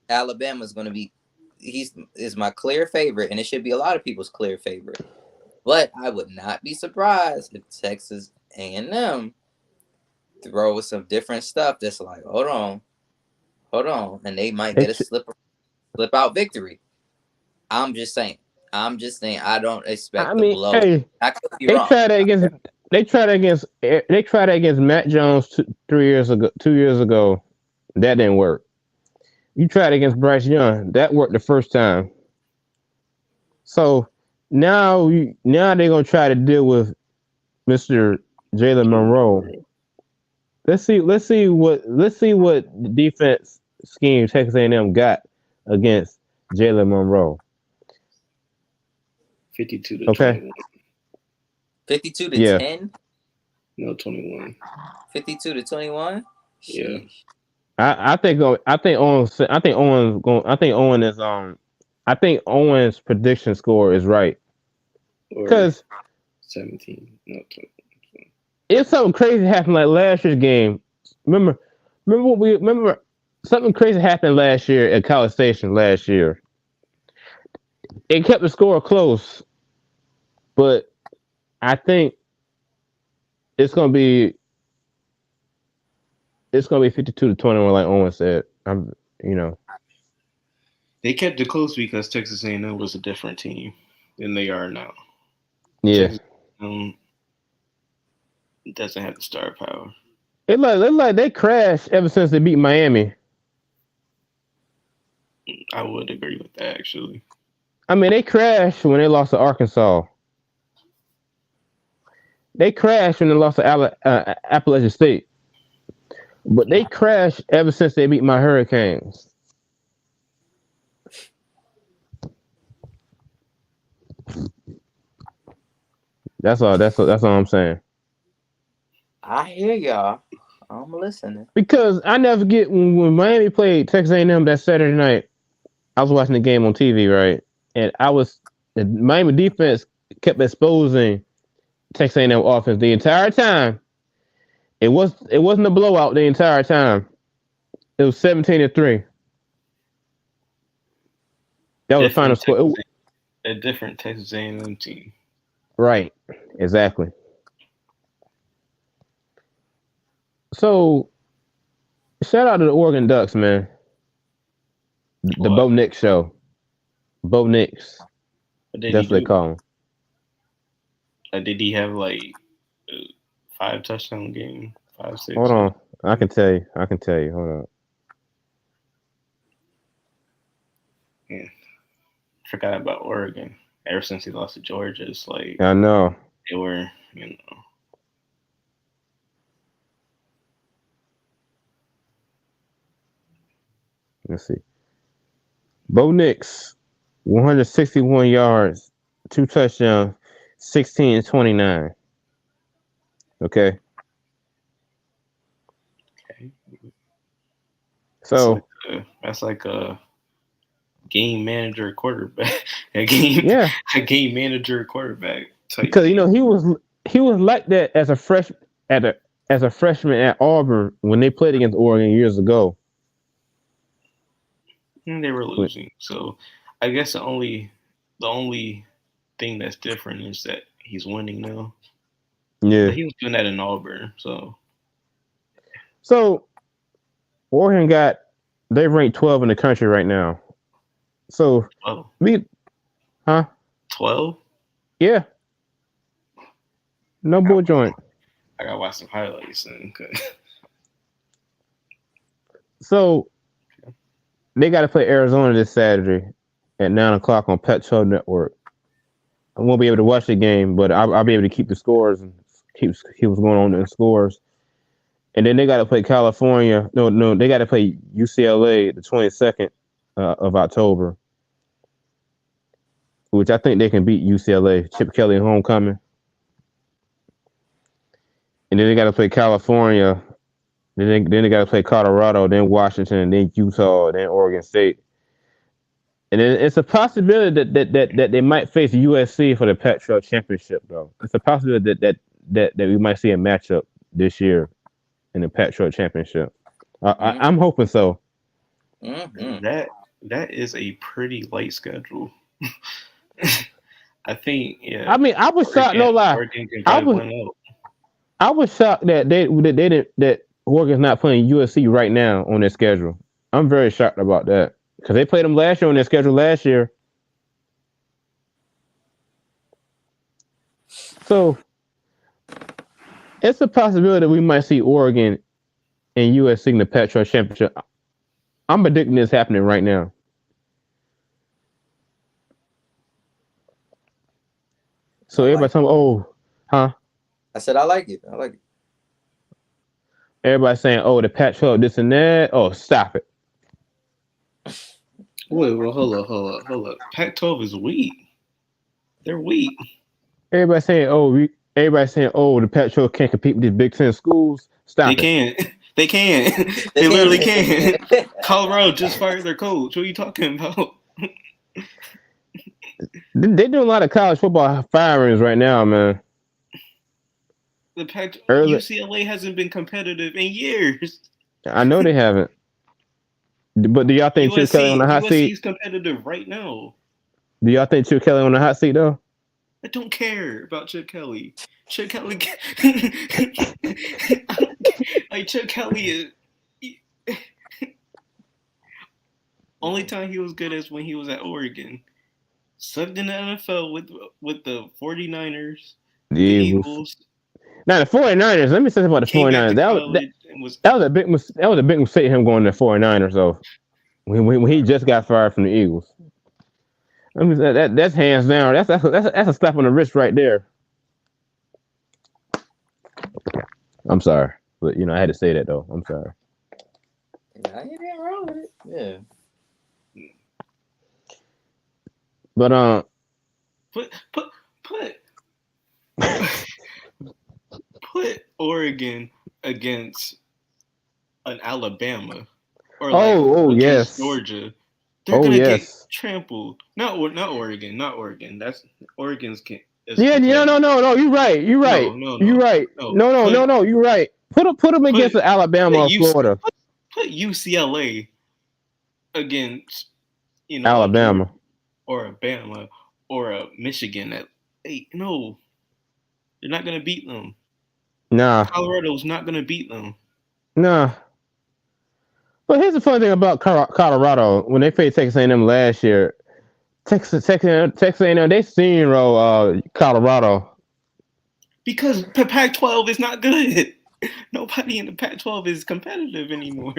Alabama's going to be is my clear favorite, and it should be a lot of people's clear favorite. But I would not be surprised if Texas A&M throw some different stuff that's like, hold on, and they might get a slip out victory. I'm just saying. I don't expect the blow. Hey, I could be wrong. They tried it against Matt Jones 2 years ago. That didn't work. You tried against Bryce Young. That worked the first time. So now they're gonna try to deal with Mr. Jalen Milroe. Let's see what defense scheme Texas A&M got against Jalen Milroe. 52 to Okay. 21. 52 to Yeah. 10. No, 21. 52 to 21. Yeah. I think Owen's prediction score is right Or because 17. No, 20. if something crazy happened like last year's game, remember something crazy happened last year at College Station last year. It kept the score close, but I think it's gonna be 52 to 21, like Owen said. They kept it close because Texas A&M was a different team than they are now. Yeah. Texas doesn't have the star power. It like they crashed ever since they beat Miami. I would agree with that, actually. I mean, they crashed when they lost to Arkansas. They crashed when they lost to Appalachian State. But they crashed ever since they beat my Hurricanes. That's all I'm saying. I hear y'all. I'm listening. Because I never forget when Miami played Texas A&M that Saturday night. I was watching the game on TV, right? And the Miami defense kept exposing Texas A&M offense the entire time. It wasn't a blowout the entire time. It was 17-3. That was the final score. A different Texas A&M team. Right. Exactly. So, shout out to the Oregon Ducks, man. The Bo Nix show. Bo Nix. That's what they call him. Did he have like 5 touchdown game? 5, 6? Hold on. I can tell you. Hold on. Yeah. Forgot about Oregon. Ever since he lost to Georgia, it's like I know. They were, Let's see. Bo Nix, 161 yards, 2 touchdowns, 16-29. Okay. So that's like a game manager quarterback. a game manager quarterback type. Because he was like that as a freshman at Auburn when they played against Oregon years ago. They were losing, so I guess the only thing that's different is that he's winning now. Yeah, but he was doing that in Auburn, so. Oregon they ranked 12 in the country right now. So 12? Yeah. No bull joint. I gotta watch some highlights then. So they got to play Arizona this Saturday at 9:00 on Pac-12 Network. I won't be able to watch the game, but I'll be able to keep the scores and keep what's going on in the scores. And then they got to play California. No, they got to play UCLA the 22nd of October, which I think they can beat UCLA. Chip Kelly homecoming. And then they got to play California. Then they got to play Colorado, then Washington, then Utah, then Oregon State. And then it's a possibility that they might face USC for the Pac-12 championship, though. It's a possibility that we might see a matchup this year in the Pac-12 championship. I'm hoping so. Mm-hmm. That is a pretty light schedule. I think, yeah. I mean, I was shocked. No lie, I was shocked that Oregon's not playing USC right now on their schedule. I'm very shocked about that because they played them last year on their schedule last year. So it's a possibility that we might see Oregon and USC in the Pac-12 championship. I'm predicting this happening right now. So everybody telling me, I said I like it. Everybody saying, the Pac-12, this and that. Oh, stop it. Wait, well, hold up. Pac-12 is weak. They're weak. Everybody saying, the Pac-12 can't compete with these Big Ten schools. Stop They it. can't. They can't. They literally can't. Colorado just fired their coach. What are you talking about? They're doing a lot of college football firings right now, man. The UCLA hasn't been competitive in years. I know they haven't. But do y'all think Chip Kelly on the hot seat? USC is competitive right now. Do y'all think Chip Kelly on the hot seat though? I don't care about Chip Kelly. Chip Kelly, like Chip Kelly is. Only time he was good is when he was at Oregon. Sucked in the NFL with the 49ers, the Eagles. Now the 49ers. Let me say something about the 49ers. That was a big mistake him going to the 49ers though. When he just got fired from the Eagles. I mean, that's hands down. That's a slap on the wrist right there. I'm sorry, but I had to say that though. I'm sorry. Nah, you didn't wrong with it. Yeah. But put Oregon against an Alabama or yes, Georgia. They're gonna get trampled. Not Oregon. That's Oregon's. No. You're right. You're right. No. You're right. Put them against Alabama or Florida. Put UCLA against Alabama or a Bama or a Michigan. They're not gonna beat them. Nah, Colorado's not gonna beat them. Nah. But here's the funny thing about Colorado. When they played Texas A&M last year, Texas A&M, they steamroll Colorado. Because the Pac-12 is not good. Nobody in the Pac-12 is competitive anymore.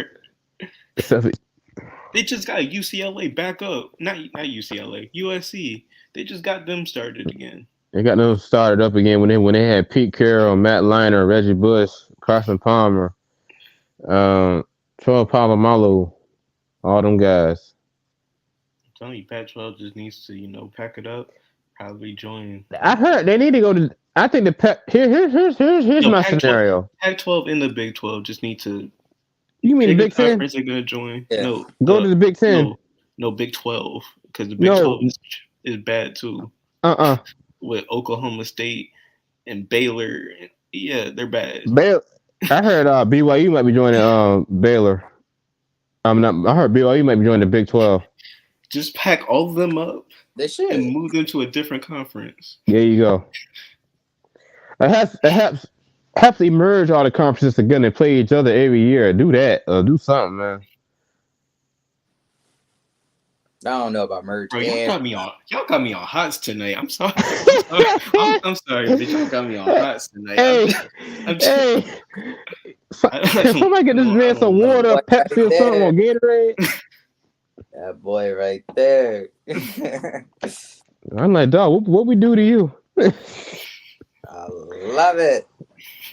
They just got UCLA back up. Not UCLA, USC. They just got them started again. They got them started up again when they had Pete Carroll, Matt Leinart, Reggie Bush, Carson Palmer, Troy Polamalu, all them guys. I'm telling you, Pac-12 just needs to, pack it up, probably join. I heard they need to go to. I think here's my scenario. Pac-12 and the Big 12 just need to. You mean the Big 10? They're gonna join. Yeah. No, go to the Big 10. No, Big 12 because the Big 12 is bad too. With Oklahoma State and Baylor, yeah, they're bad. I heard BYU might be joining Baylor. I heard BYU might be joining the Big 12. Just pack all of them up. They should and move them to a different conference. There you go. It helps emerge all the conferences together and play each other every year. Do that. Do something, man. I don't know about merge. Bro, y'all got me on hots tonight. I'm sorry. I'm sorry, bitch. Y'all got me on hots tonight. Can somebody get this man some water, Pepsi, or something, or Gatorade? That boy right there. I'm like, dog, what we do to you? I love it.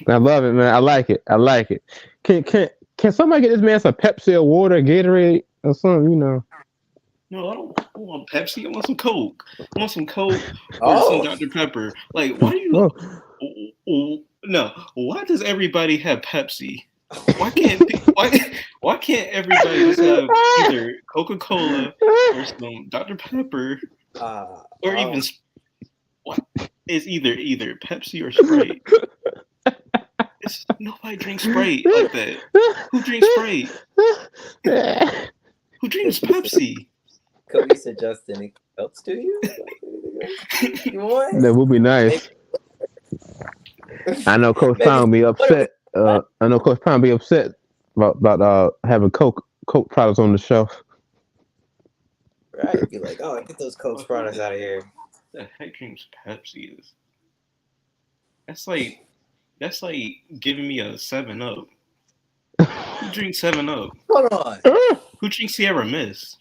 I love it, man. I like it. Can somebody get this man some Pepsi or water, Gatorade, or something? No, I don't want Pepsi. I want some Coke. Or some Dr. Pepper. Like, why do you? No, why does everybody have Pepsi? Why can't everybody just have either Coca-Cola or some Dr. Pepper or even what? It's either Pepsi or Sprite. Nobody drinks Sprite like that. Who drinks Sprite? Who drinks Pepsi? Cody suggesting anything else to you? That would be nice. I know Coach Pound be upset. About having Coke products on the shelf. Right, be like, oh, get those Coke products out of here. The heck drinks Pepsi is? That's like giving me a 7-Up. Who drinks 7-Up? Hold on. Who drinks Sierra Mist?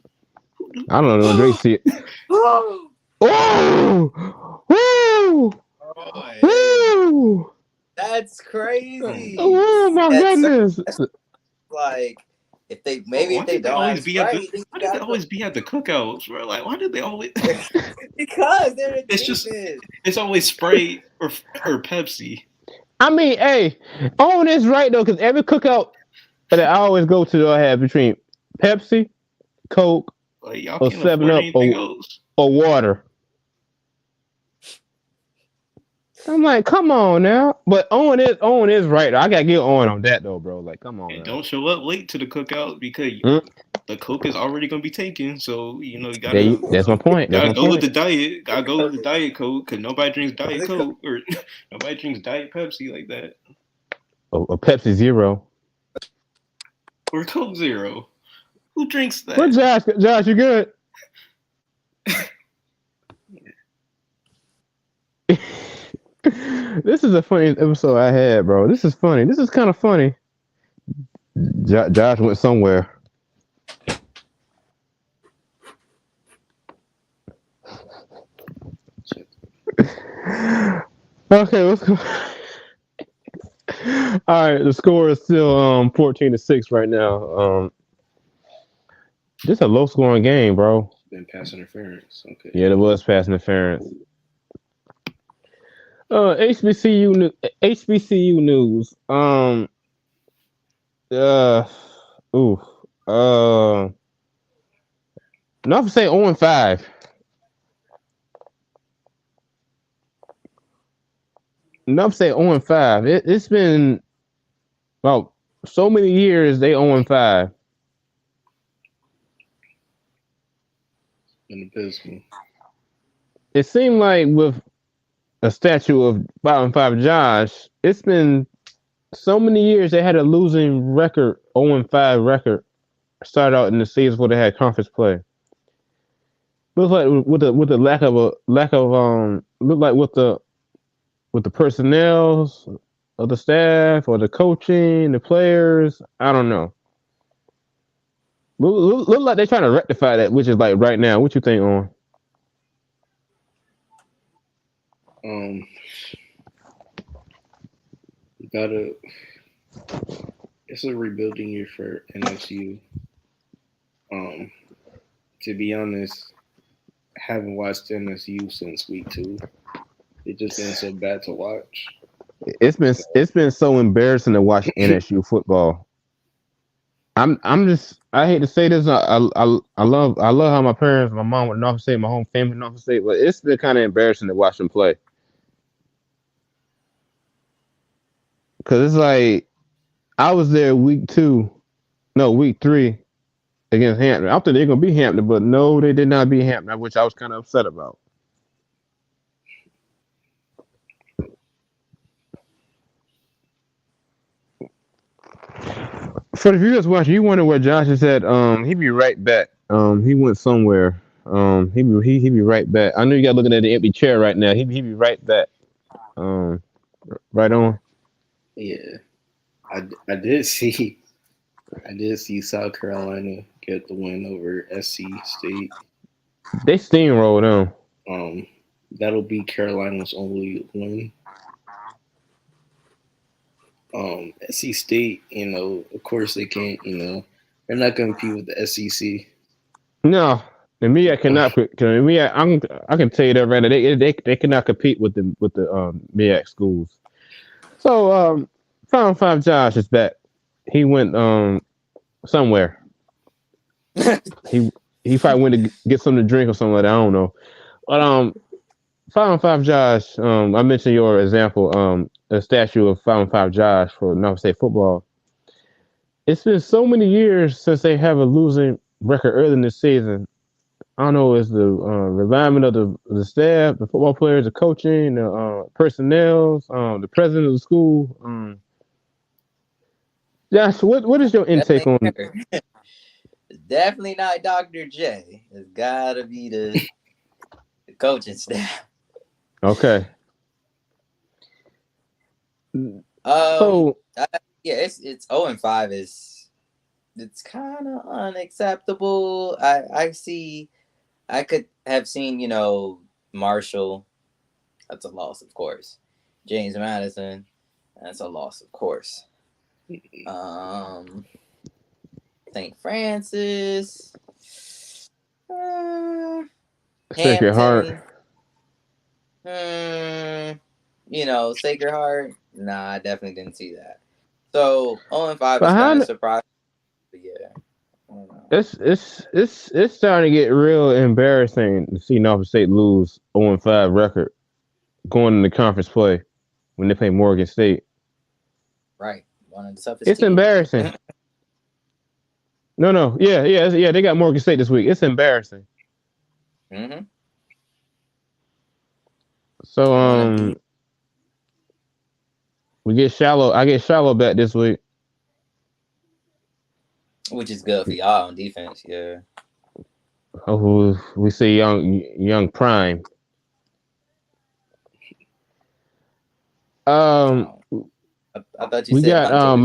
I don't know. Drink Sierra. That's crazy. Oh my goodness! Like if they don't always have be Sprite, why did they always be at the cookouts, bro? Like, why did they always? because they're the It's cheapest. just it's always Sprite or Pepsi. I mean, hey, Owen is right though, because every cookout that I always go to, I have between Pepsi, Coke, Like, y'all or can't 7 afford Up, anything else. or water. I'm like, come on now. But Owen is right. I gotta get Owen on that though, bro. Like, come on. And Man. don't show up late to the cookout because the Coke is already gonna be taken. So you gotta. That's my point. Gotta go with the diet. Gotta go with the Diet Coke because nobody drinks Diet Coke or nobody drinks Diet Pepsi like that. A Pepsi Zero or Coke Zero. Who drinks that? What, Josh? Josh, you good? This is a funny episode I had, bro. This is funny. This is kind of funny. Josh went somewhere. Okay, let's go. All right, the score is still 14-6 right now. Just a low scoring game, bro. Been pass interference. Okay. Yeah, there was pass interference. HBCU news. Enough to say 0-5. Enough to say 0-5. It's been about so many years they 0-5. In the Piston. It seemed like with a statue of 5-5 Josh, it's been so many years they had a losing record, 0-5 record. Started out in the season where they had conference play. Looks like with the lack of look like with the personnel of the staff or the coaching, the players, I don't know. Look like they're trying to rectify that, which is like right now. What you think on? It's a rebuilding year for NSU. To be honest, I haven't watched NSU since week 2. It just been so bad to watch. It's been so embarrassing to watch NSU football. I hate to say this. I love how my parents, my mom would Norfolk State, my home family Norfolk State, but it's been kind of embarrassing to watch them play. Cause it's like I was there week 3 against Hampton. I thought they were gonna be Hampton, but no, they did not beat Hampton, which I was kind of upset about. For the viewers watching, you wonder where Josh is at. He'd be right back. He went somewhere. He be right back. I know you got looking at the empty chair right now. He be right back. Right on. Yeah, I did see South Carolina get the win over SC State. They steamrolled them. That'll be Carolina's only win. SC State, of course they can't, they're not going to compete with the SEC. No, the meac cannot. I can tell you that right now. They cannot compete with the meac schools. So 5-5 Josh is back. He went somewhere. he probably went to get something to drink or something like that. I don't know. But 5-5 Josh. I mentioned your example. A statue of 5-5 Josh for Norfolk State football. It's been so many years since they have a losing record early in the season. I don't know, it's the revival of the staff, the football players, the coaching, the personnel, the president of the school. Josh, what is your intake on? Definitely not Dr. J. It's got to be the coaching staff. Okay. It's 0-5 it's kind of unacceptable. I could have seen, Marshall. That's a loss, of course. James Madison. That's a loss, of course. St. Francis. Sacred Heart. Hampton. Sacred Heart. Nah, I definitely didn't see that. So 0-5 is kind of surprising. But yeah. I don't know. It's starting to get real embarrassing to see Norfolk State lose 0-5 record going into conference play when they play Morgan State. Right. One of the toughest It's teams. embarrassing. No. Yeah. They got Morgan State this week. It's embarrassing. Mm-hmm. So we get Shallow. I get Shallow back this week, which is good for y'all on defense. Yeah. Oh, we see young Prime. I thought you we said got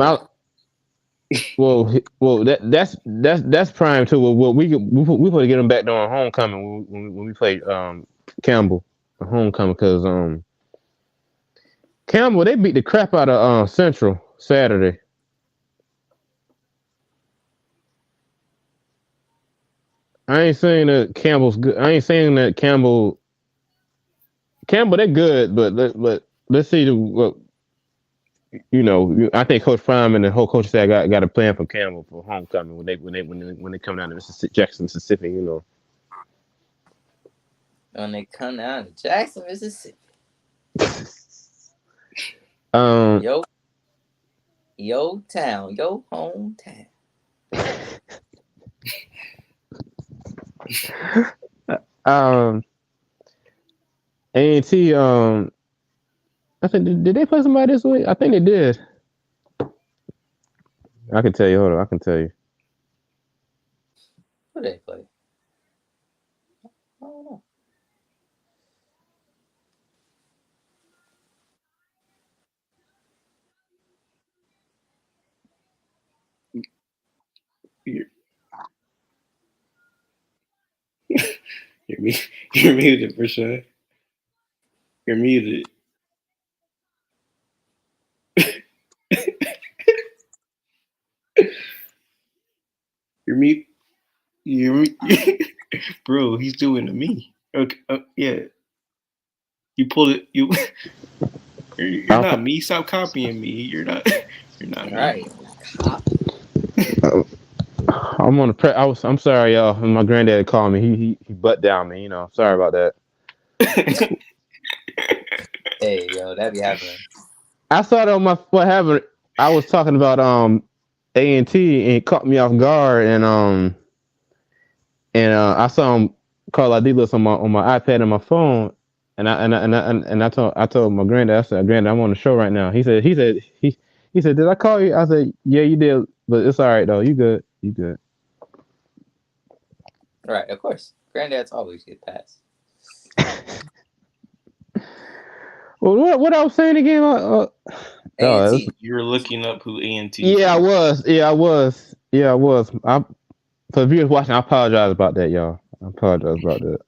well that's Prime too. Well, we supposed to get him back during homecoming when we play Campbell homecoming because Campbell they beat the crap out of Central Saturday. I ain't saying that Campbell's good. I ain't saying that Campbell they're good, but let's see what. I think Coach Prime and the whole coaching staff got a plan for Campbell for homecoming when they come down to Jackson, Mississippi. When they come down to Jackson, Mississippi. Yo town, yo hometown. A&T. I think did they play somebody this week? I think they did. I can tell you. Hold on, I can tell you. Who did they play? I don't know. You're muted, Prashad. You're muted. You're mute. Bro, he's doing to me. Okay, yeah. You pulled it. You're not me. Stop copying me. You're not me. Right. I'm on the I'm sorry, y'all. My granddad called me. He butt down me. Sorry about that. Hey, yo, that be happening. I saw it on what happened. I was talking about A&T and it caught me off guard and I saw him call ID list on my iPad and my phone and I told my granddad, I said, Granddad, I'm on the show right now. He said, did I call you? I said, yeah, you did, but it's all right though. You good. Right, of course. Granddads always get passed. Well, what I was saying again? A&T. You're looking up who A&T. Yeah, I was. For viewers watching, I apologize about that, y'all. I apologize about that.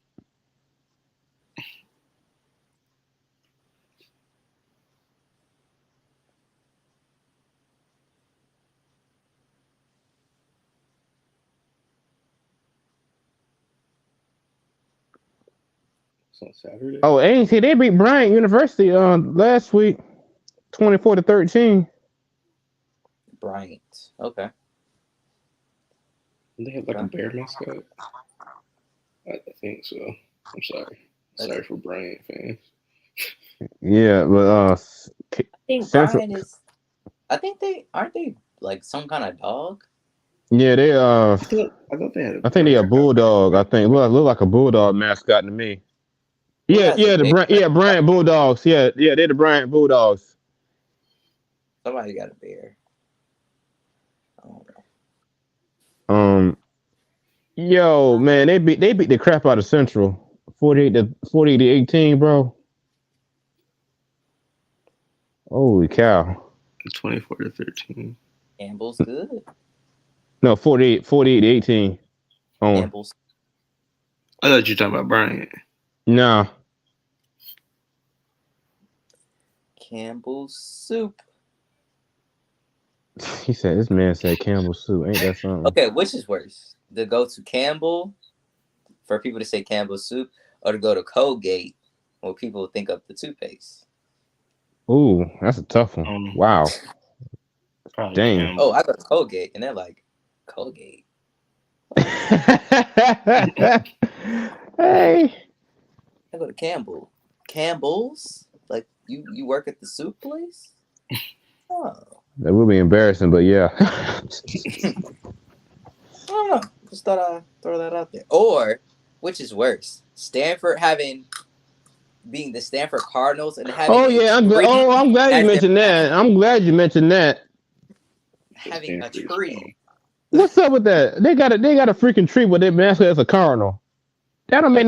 On Saturday. Oh, A&T, they beat Bryant University last week, 24-13. Bryant. Okay. They have like a bear mascot. I think so. I'm sorry. Sorry for Bryant fans. Yeah, but I think Bryant is. I think aren't they like some kind of dog? Yeah, they I thought they had. I think they a bulldog. I think look like a bulldog mascot to me. Yeah, Bryant Bulldogs. Yeah, they're the Bryant Bulldogs. Somebody got a bear. I don't know. Yo, man, they beat the crap out of Central, 48-18, bro. Holy cow! 24-13. Campbell's good. No, 48-18. Campbell's. I thought you were talking about Bryant. Nah. Campbell's soup. He said, "This man said Campbell soup. Ain't that something?" Okay, which is worse? To go to Campbell for people to say Campbell soup, or to go to Colgate where people think of the toothpaste? Ooh, that's a tough one. Wow. Probably Dang. Campbell. Oh, I go to Colgate, and they're like, Colgate. Hey. I go to Campbell. Campbell's? Like you work at the soup place? Oh. That would be embarrassing, but yeah. I don't know. Just thought I'd throw that out there. Or, which is worse, Stanford being the Stanford Cardinals and having Oh yeah, I'm glad you as their mentioned that. I'm glad you mentioned that. having a tree. What's up with that? They got a freaking tree with their mascot as a cardinal. That'll make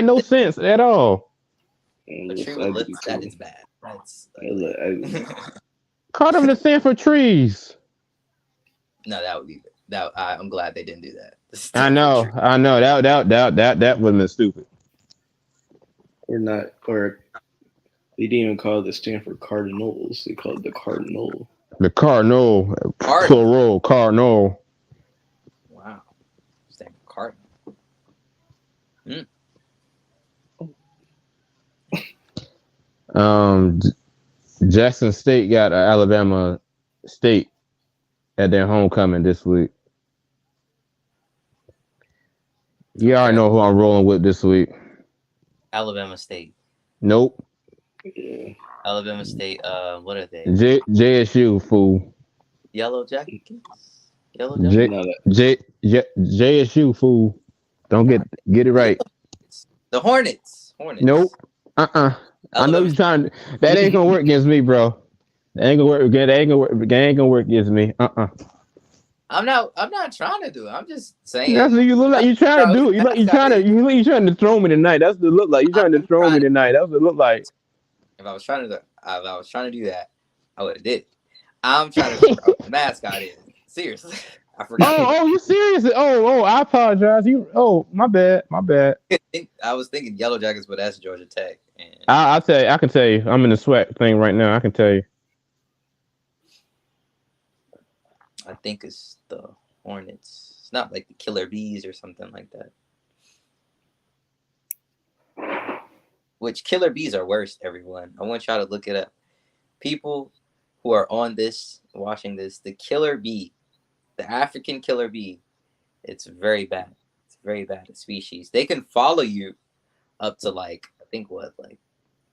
no sense at all. A tree with lips, that is bad. That's Call them the Stanford trees. No, that would be that. I'm glad they didn't do that. I know. That would have been stupid. Or not, or they didn't even call it the Stanford Cardinals. They called it the Cardinal. The Cardinal, plural Cardinal. Wow, Stanford Cardinal. Jackson State got Alabama State at their homecoming this week. You already know who I'm rolling with this week. Alabama State. Nope. Yeah. Alabama State. What are they? JSU, fool. Yellow Jackets. JSU, fool. Don't get it right. The Hornets. Nope. I know you're trying. That ain't gonna work against me, bro. That ain't gonna work. That ain't gonna work against me. I'm not trying to do it. I'm just saying. That's what you look like. You trying to do it. You trying to throw me tonight. That's what it look like. You trying to throw me tonight. That's what it look like. If I was trying to do that, I would have did it. I'm trying to figure out what the mascot is. Seriously, I forgot. Oh, you serious? Oh, I apologize. My bad. I was thinking Yellow Jackets, but that's Georgia Tech. And I'll tell you. I can tell you. I'm in the sweat thing right now. I can tell you. I think it's the Hornets. It's not like the Killer Bees or something like that. Which Killer Bees are worse, everyone. I want y'all to look it up. People who are on this, watching this, the Killer Bee, the African Killer Bee, it's very bad. It's very bad a species. They can follow you up to like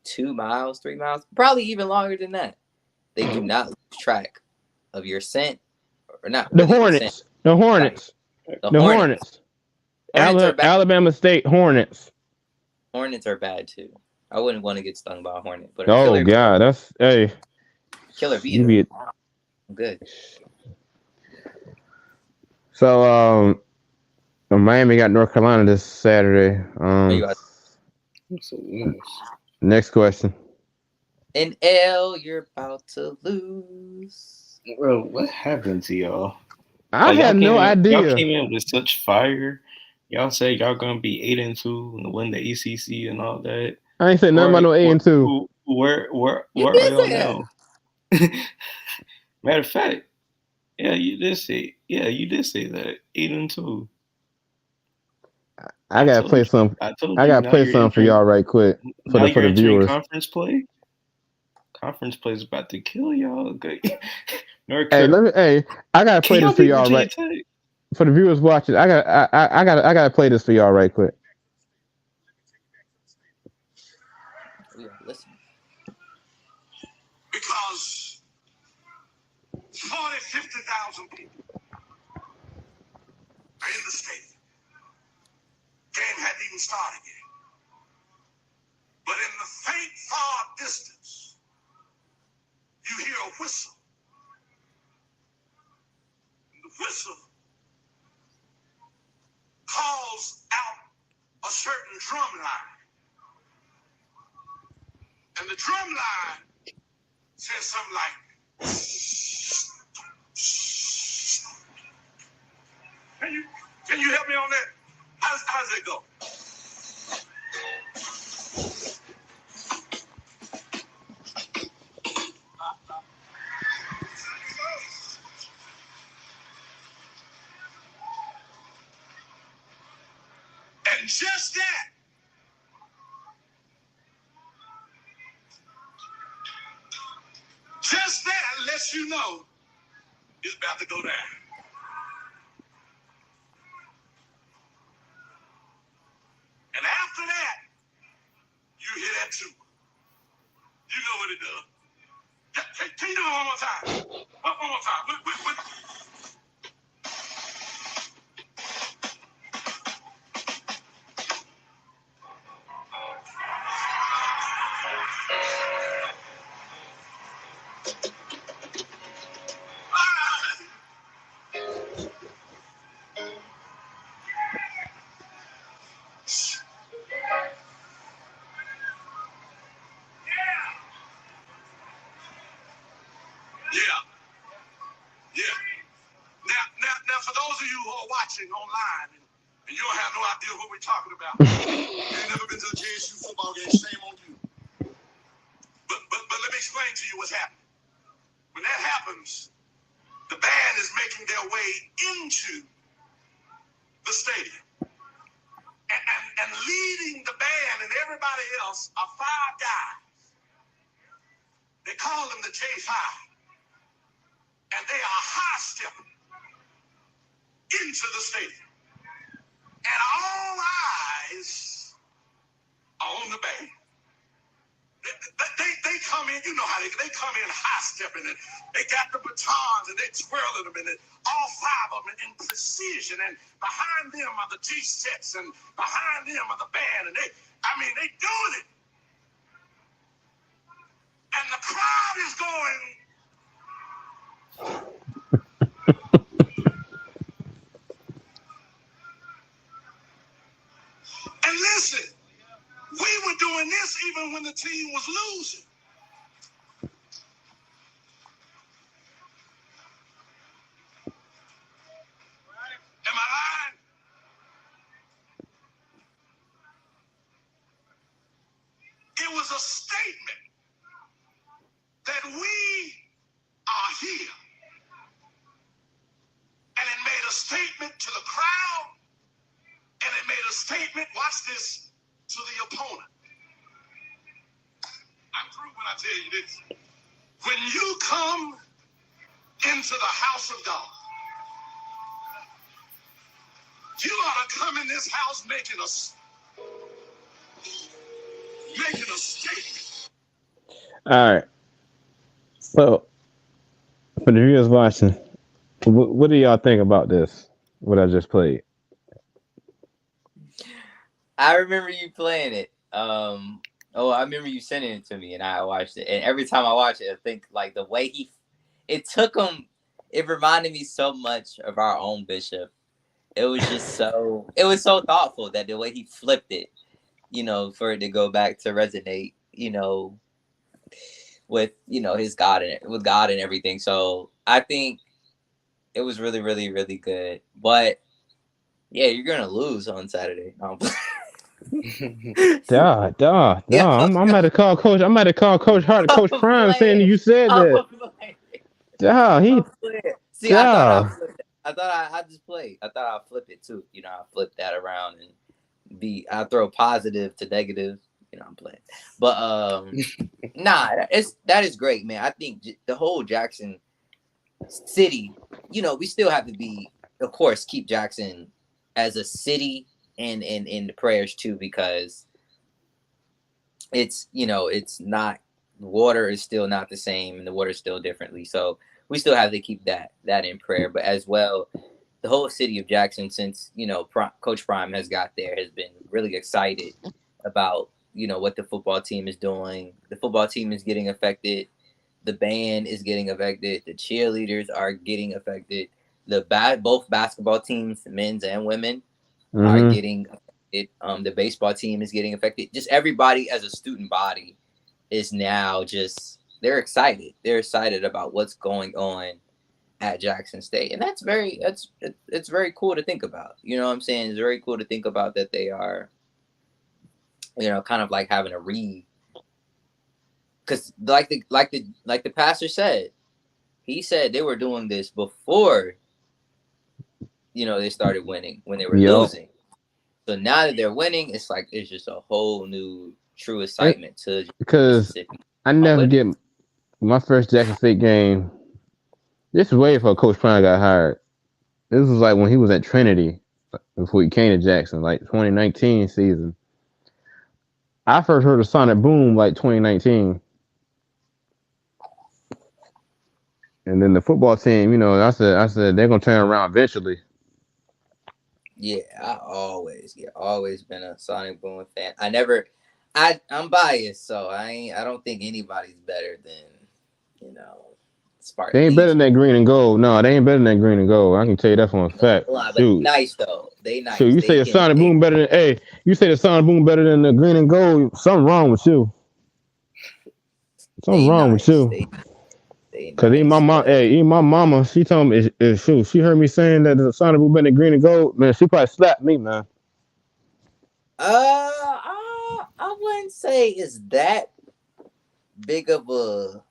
2 miles, 3 miles, probably even longer than that. They do not lose track of your scent. Or not The Hornets. Alabama State Hornets. Hornets are bad too. I wouldn't want to get stung by a hornet. But that's Killer Bees. Good. So Miami got North Carolina this Saturday. Next question. In L, you're about to lose. Bro, what happened to y'all? I had no idea. Y'all came in with such fire. Y'all said y'all gonna be 8-2 and win the ACC and all that. I ain't said nothing about no 8-2. Where are y'all now? Matter of fact, yeah, you did say that 8-2. I gotta play some. I gotta play some for y'all right quick for the viewers. Conference play is about to kill y'all. Okay. I gotta play this for y'all right. For the viewers watching, I gotta play this for y'all right quick. Listen. Because 50,000 people are in the state. Game hadn't even started yet. But in the faint, far distance, you hear a whistle. And the whistle calls out a certain drum line. And the drum line says something like, Can you help me on that? How does it go? Just that lets you know it's about to go down. And after that, you hear that too. You know what it does. Can you do it one more time? One more time. Now, for those of you who are watching online and you don't have no idea what we're talking about, you've never been to a JSU football game, shame on you. But let me explain to you what's happening. When that happens, the band is making their way into the stadium. And leading the band and everybody else are 5 guys. They call them the J5. And they are high stepping into the stadium. And all eyes are on the band. They come in, you know how they come in high stepping, and they got the batons and they twirling them, and all 5 of them in precision, and behind them are the G-sets, and behind them are the band, and they doing it. And the crowd is going. And listen, we were doing this even when the team was losing. Am I lying? It was a statement that we are here. And it made a statement to the crowd, and it made a statement, watch this, to the opponent. I'm through when I tell you this. When you come into the house of God, you ought to come in this house making a statement. All right. So, for the viewers watching, what do y'all think about this? What I just played? I remember you playing it. I remember you sending it to me, and I watched it. And every time I watch it, I think like the way it took him. It reminded me so much of our own Bishop. It was just so thoughtful that the way he flipped it, for it to go back to resonate, with his God with God and everything. So I think it was really, really, really good. But yeah, you're gonna lose on Saturday. Duh. I'm at to call Coach. Coach Hart, Coach Prime, saying you said that. Duh, See, I thought I flipped it. I thought I just played. I thought I'd flip it too. I flip that around and I throw positive to negative. I'm playing. But that is great, man. I think the whole Jackson city, we still have to be, of course, keep Jackson as a city and in the prayers too, because it's not, water is still not the same and the water is still differently. So we still have to keep that in prayer. But as well, the whole city of Jackson, since Coach Prime has got there, has been really excited about what the football team is doing. The football team is getting affected. The band is getting affected. The cheerleaders are getting affected. Both basketball teams, men's and women, are getting affected. The baseball team is getting affected. Just everybody as a student body is now they're excited. They're excited about what's going on at Jackson State. And it's very cool to think about. You know what I'm saying? It's very cool to think about that they are, kind of like having a because like the pastor said, he said they were doing this before, they started winning, when they were losing. So now that they're winning, it's just a whole new true excitement to because Mississippi. I never get My first Jackson State game. This is way before Coach Prime got hired. This was like when he was at Trinity before he came to Jackson, like 2019 season. I first heard of Sonic Boom like 2019. And then the football team, I said they're gonna turn around eventually. Yeah, always been a Sonic Boom fan. I'm biased, so I don't think anybody's better than Spartan. They ain't better than that green and gold. No, they ain't better than that green and gold. I can tell you that for a fact. But Shoot. nice though. They nice. So you say the Sonic Boom better than you say the Sonic Boom better than the green and gold. Something wrong with you. Something wrong with you. Cause even my mama, she told me, she heard me saying that the Sonic Boom better than green and gold. Man, she probably slapped me, man. I wouldn't say it's that big of a.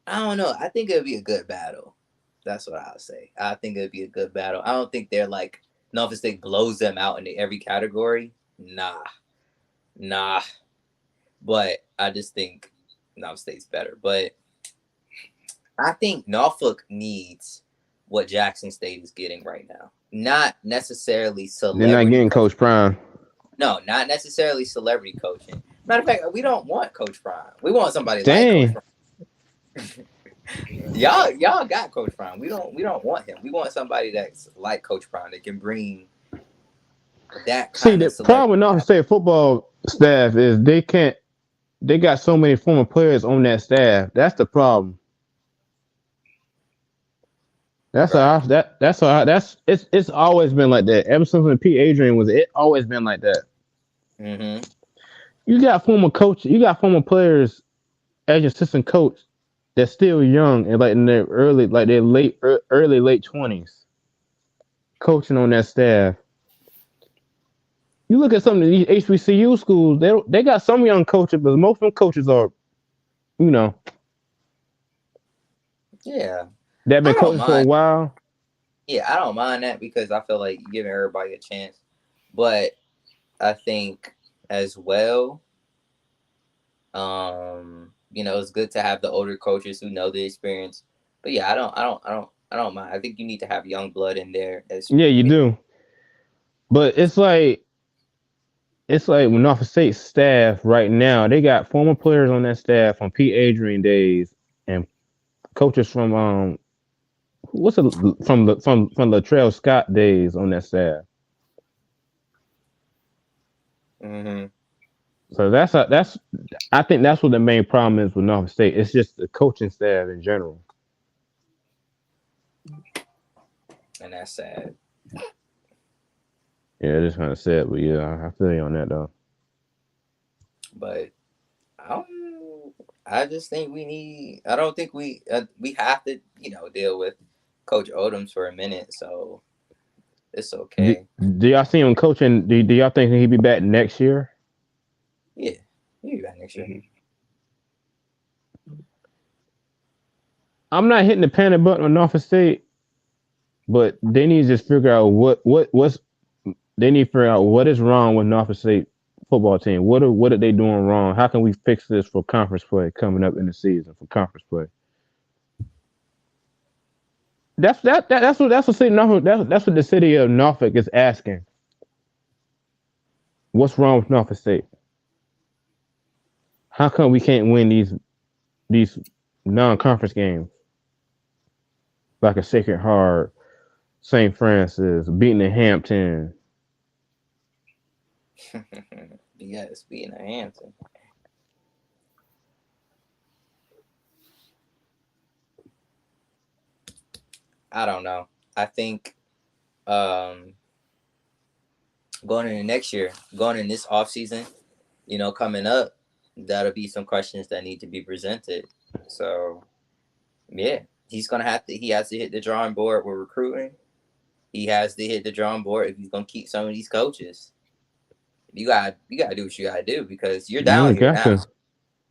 I don't know. I think it'd be a good battle. That's what I'll say. I think it'd be a good battle. I don't think they're like Norfolk State blows them out into every category. Nah. But I just think Norfolk State's better. But I think Norfolk needs what Jackson State is getting right now. Not necessarily celebrity. They're not getting Coach Prime. No, not necessarily celebrity coaching. Matter of fact, we don't want Coach Prime. We want somebody like Coach Prime. y'all got Coach Prime. We don't want him. We want somebody that's like Coach Prime that can bring that kind of. See, the problem with Norfolk State football staff is they got so many former players on that staff. That's the problem. It's always been like that. Ever since when Pete Adrian was, it always been like that. Mm-hmm. You got former players as your assistant coach that's still young and like in their early 20s, coaching on that staff. You look at some of these HBCU schools, they got some young coaches, but most of them coaches are, yeah, they've been coaching for a while. Yeah, I don't mind that because I feel like you're giving everybody a chance. But I think as well, it's good to have the older coaches who know the experience. But yeah, I don't mind. I think you need to have young blood in there. Yeah, you do. But it's like when Norfolk State staff right now, they got former players on that staff from Pete Adrian days and coaches from from Latrell Scott days on that staff. Mm-hmm. So I think that's what the main problem is with Norfolk State. It's just the coaching staff in general. And that's sad. Yeah, it's kind of sad, but yeah, I feel you on that though. But I just think I don't think we have to, deal with Coach Odoms for a minute, so it's okay. Do y'all see him coaching? Do y'all think he'll be back next year? Yeah, he'll be back next year. I'm not hitting the panic button on Norfolk State, but they need to just figure out what is wrong with Norfolk State football team. What are they doing wrong? How can we fix this for conference play coming up in the season for conference play? That's what the city of Norfolk is asking. What's wrong with Norfolk State? How come we can't win these non-conference games? Like a Sacred Heart, St. Francis, beating the Hampton. Yes, beating the Hampton. I don't know. I think going into next year, going in this offseason, coming up, that'll be some questions that need to be presented. So, yeah, he has to hit the drawing board with recruiting. He has to hit the drawing board if he's going to keep some of these coaches. You gotta do what you gotta do because you're down here now.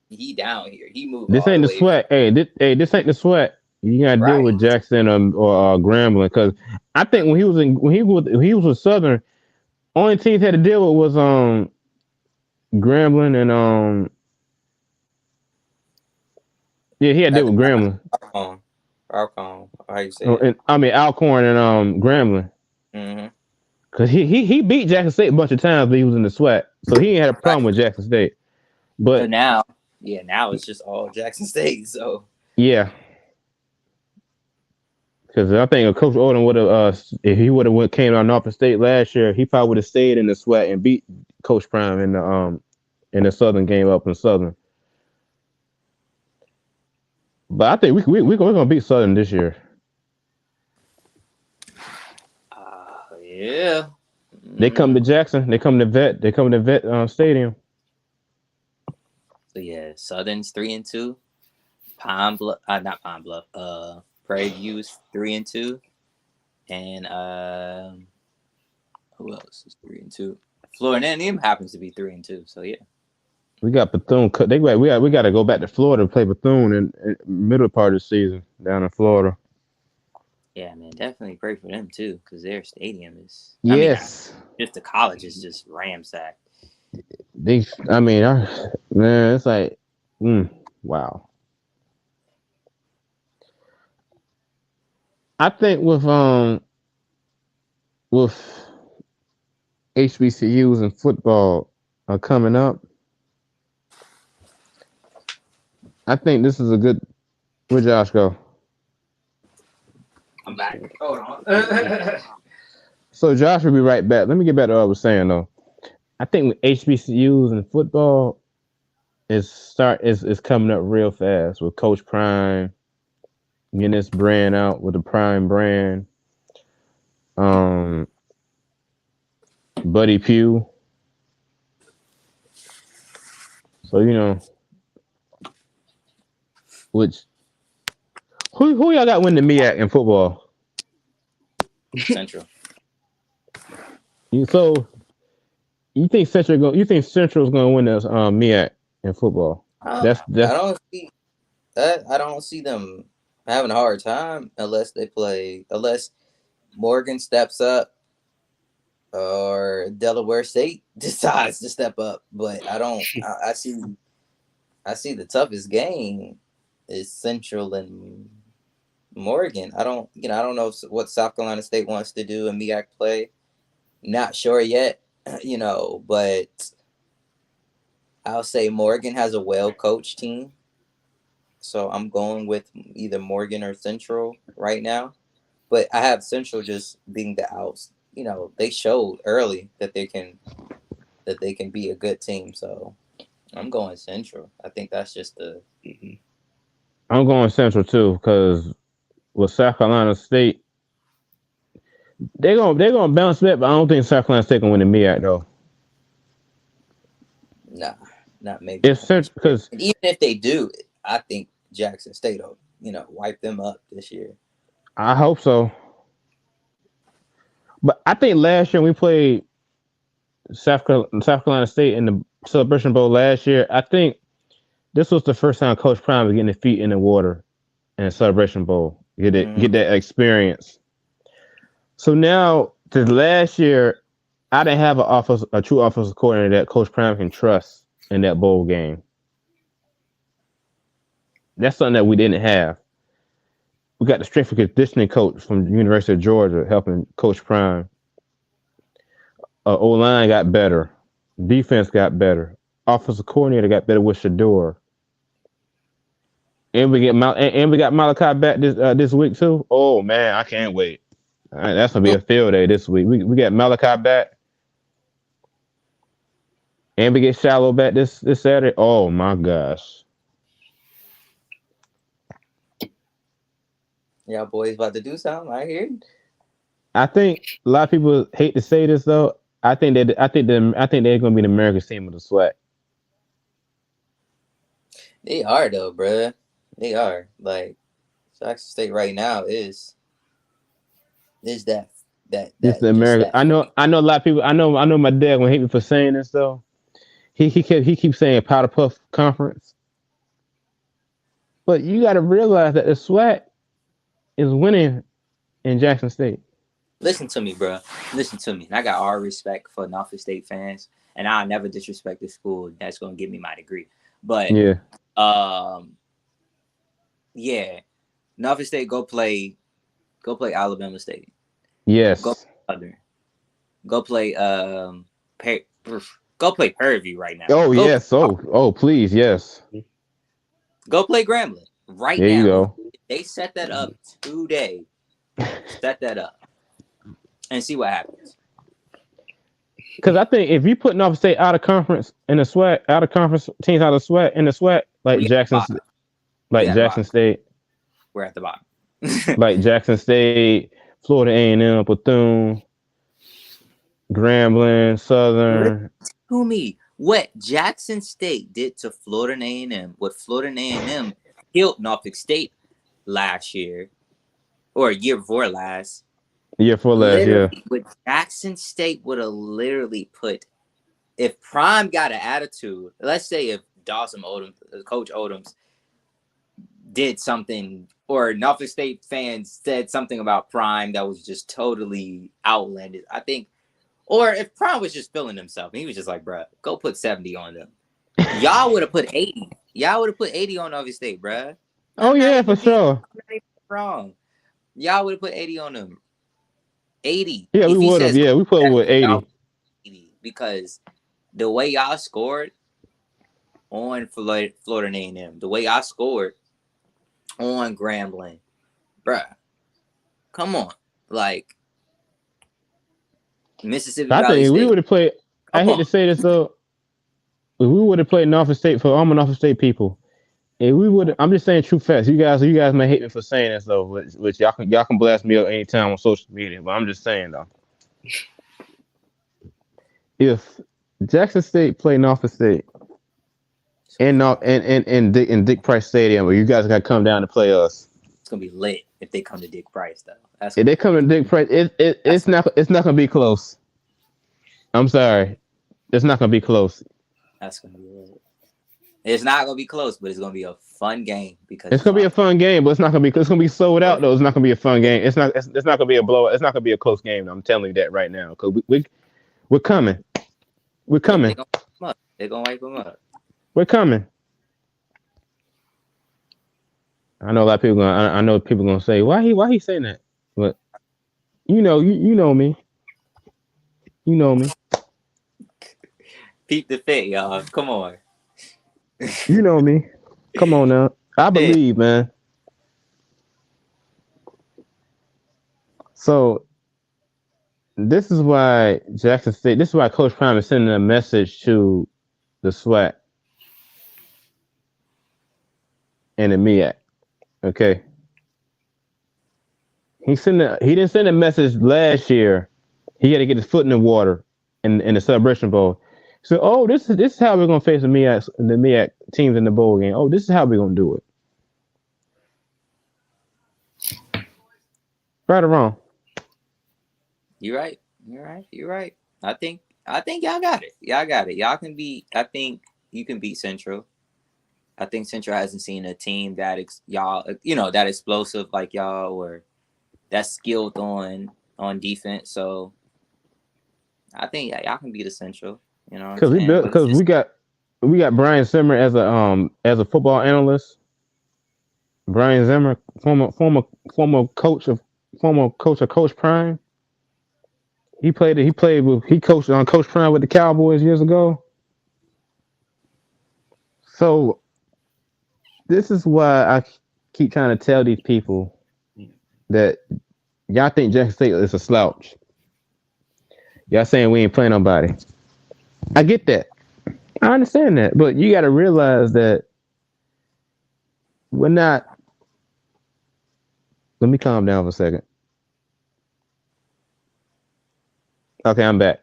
He down here. He moved. This ain't the sweat. This ain't the sweat. You gotta deal with Jackson or Grambling because I think when he was with Southern, only teams had to deal with was Grambling and Yeah, he had to do with Grambling. Alcon, how you say Oh, it? and, I mean Alcorn and Grambling. Mm-hmm. Cause he beat Jackson State a bunch of times, but he was in the SWAT, so he ain't had a problem with Jackson State. So But now it's just all Jackson State. So yeah, because I think Coach Odom would have, if he would have came out Norfolk State last year, he probably would have stayed in the SWAT and beat Coach Prime in the Southern game up in Southern. But I think we're gonna beat Southern this year. yeah. They come to Jackson. They come to Vet. They come to Vet Stadium. So yeah, Southern's 3-2. Pine Bluff, not Pine Bluff. Prairie View's 3-2, and who else is 3-2? Florida A&M happens to be 3-2. So yeah, We got Bethune. We got to go back to Florida to play Bethune in middle part of the season down in Florida. yeah, man, definitely pray for them too, because their stadium is. Yes. I mean, just the college is just ramsacked. Man, it's like, wow. I think with HBCUs and football are coming up, I think this is a good. Where'd Josh go? I'm back. Hold on. So Josh will be right back. Let me get back to what I was saying though. I think with HBCUs and football is coming up real fast with Coach Prime getting this brand out with the Prime brand. Buddy Pugh. So which who y'all got win the MEAC in football? Central. You think Central's gonna win this MEAC in football? I don't see them having a hard time unless Morgan steps up or Delaware State decides to step up. But I see the toughest game is Central and Morgan. I don't know what South Carolina State wants to do in MEAC play. Not sure yet, but I'll say Morgan has a well-coached team. So I'm going with either Morgan or Central right now. But I have Central just being the outs. They showed early that they can be a good team. So I'm going Central. I think that's just the. I'm going Central too because with South Carolina State, they're gonna bounce back, but I don't think South Carolina State gonna win the MEAC though. Nah, not maybe. It's because even if they do, I think Jackson State will, wipe them up this year. I hope so. But I think last year we played South Carolina State in the Celebration Bowl last year. I think this was the first time Coach Prime was getting his feet in the water in the Celebration Bowl. Get that experience. So now, this last year, I didn't have a true offensive coordinator that Coach Prime can trust in that bowl game. That's something that we didn't have. We got the strength and conditioning coach from the University of Georgia helping Coach Prime. O-line got better. Defense got better. Offensive coordinator got better with Shador. And we got Malachi back this week too. Oh man, I can't wait. All right, that's gonna be a field day this week. We got Malachi back. And we get Shallow back this Saturday. Oh my gosh. Y'all boys about to do something, I hear. I think a lot of people hate to say this though. I think they're gonna be the American team of the SWAC. They are though, bruh. They are. Like Jackson State right now is that the American. I know a lot of people. I know my dad gonna hate me for saying this though. He keeps saying Powder Puff Conference, but you got to realize that the SWAC is winning in Jackson State. Listen to me, bro. Listen to me. And I got all respect for Norfolk State fans, and I'll never disrespect the school that's gonna give me my degree. But yeah, Yeah, Norfolk State go play Alabama State. Yes. Go Southern. Go play go play Prairie View right now. Oh yes. Oh please, yes. Go play Grambling right There now. you go. They set that up today. Set that up and see what happens. Because I think if you put Norfolk State out of conference in the SWAC, out of conference teams out of SWAC in the SWAC, like Jackson State, we're at the bottom. like Jackson State, Florida A&M, Bethune, Grambling, Southern. To me, what Jackson State did to Florida A&M, what Florida A&M killed Norfolk State last year, or a year before last. Yeah, for last year. What Jackson State would have literally put, if Prime got an attitude, let's say if Dawson Odom, Coach Odoms, did something, or Norfolk State fans said something about Prime that was just totally outlandish, I think, or if Prime was just feeling himself, and he was just like, bruh, go put 70 on them. Y'all would have put 80. Y'all would have put 80 on Norfolk State, bruh. Oh, yeah, for sure. Wrong. Y'all would have put 80 on them. 80. Yeah, we would have. Yeah, we put with 80. Because the way y'all scored on Florida A&M, the way y'all scored on Grambling, bruh, come on. Like, Mississippi I Valley think State. we would have played. I hate to say this, though. We would have played Norfolk State for all my Norfolk State people. And we would. I'm just saying true facts. You guys may hate me for saying this though, which y'all can blast me up anytime on social media. But I'm just saying though, if Jackson State play Norfolk State in Dick Price Stadium, or you guys got to come down to play us, it's gonna be lit if they come to Dick Price though. If they come to Dick Price, it's not gonna be close. I'm sorry, it's not gonna be close. That's gonna be lit. It's not gonna be close, but it's gonna be a fun game because it's gonna be a fun game, but it's not gonna be. It's gonna be sold out though. It's not gonna be a fun game. It's not gonna be a blowout. It's not gonna be a close game. I'm telling you that right now because we're coming. We're coming. They're gonna wipe them up. We're coming. I know a lot of people. I know people gonna say why he saying that, but you know me. You know me. Peep the fit, y'all. Come on. You know me. Come on now. I believe, man. So this is why Jackson State. This is why Coach Prime is sending a message to the SWAC and the MEAC. Okay. He didn't send a message last year. He had to get his foot in the water in the Celebration Bowl. So, this is how we're gonna face the MEAC teams in the bowl game. Oh, this is how we're gonna do it. Right or wrong? You're right. I think y'all got it. Y'all can beat. I think you can beat Central. I think Central hasn't seen a team that that explosive like y'all, or that's skilled on defense. So I think y'all can beat a Central. You know, because we got Brian Zimmer as a football analyst. Brian Zimmer, former coach of Coach Prime. He coached on Coach Prime with the Cowboys years ago. So this is why I keep trying to tell these people that y'all think Jackson State is a slouch. Y'all saying we ain't playing nobody. I get that. I understand that. But you got to realize that we're not. Let me calm down for a second. Okay, I'm back.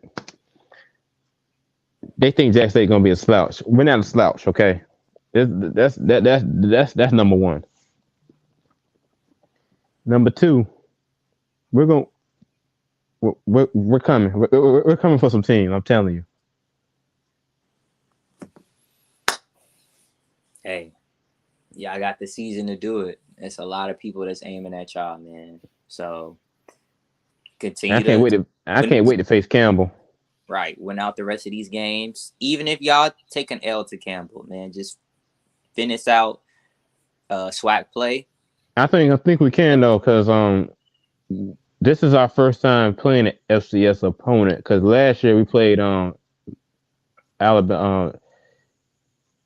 They think Jackson State gonna be a slouch. We're not a slouch, okay? That's number one. Number two, we're coming. We're coming for some teams. I'm telling you. Hey, y'all got the season to do it. It's a lot of people that's aiming at y'all, man. So continue. I can't wait to face Campbell. Right. Win out the rest of these games. Even if y'all take an L to Campbell, man, just finish out SWAC play? I think we can though, because this is our first time playing an FCS opponent. Because last year we played Alabama.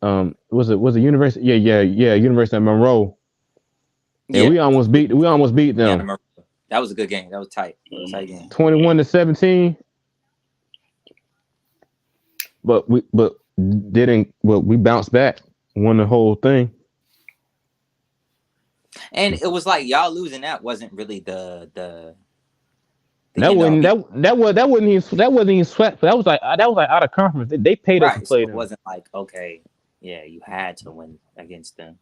Was it University? Yeah. University of Monroe. And we almost beat them. Yeah, that was a good game. That was tight. Tight game. 21-17. But we bounced back, won the whole thing. And it was like y'all losing that wasn't really the that wasn't even sweat. That was like out of conference. They paid us to play them. It wasn't like, okay, yeah, you had to win against them.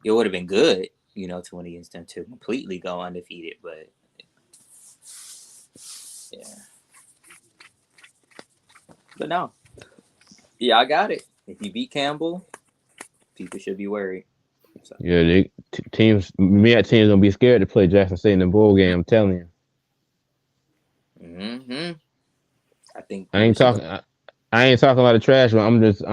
It would have been good, to win against them to completely go undefeated, but yeah. But no. Yeah, I got it. If you beat Campbell, people should be worried. So. Yeah, teams gonna be scared to play Jackson State in the bowl game. I'm telling you. Mm-hmm. I think I ain't talking a lot of trash. But I'm just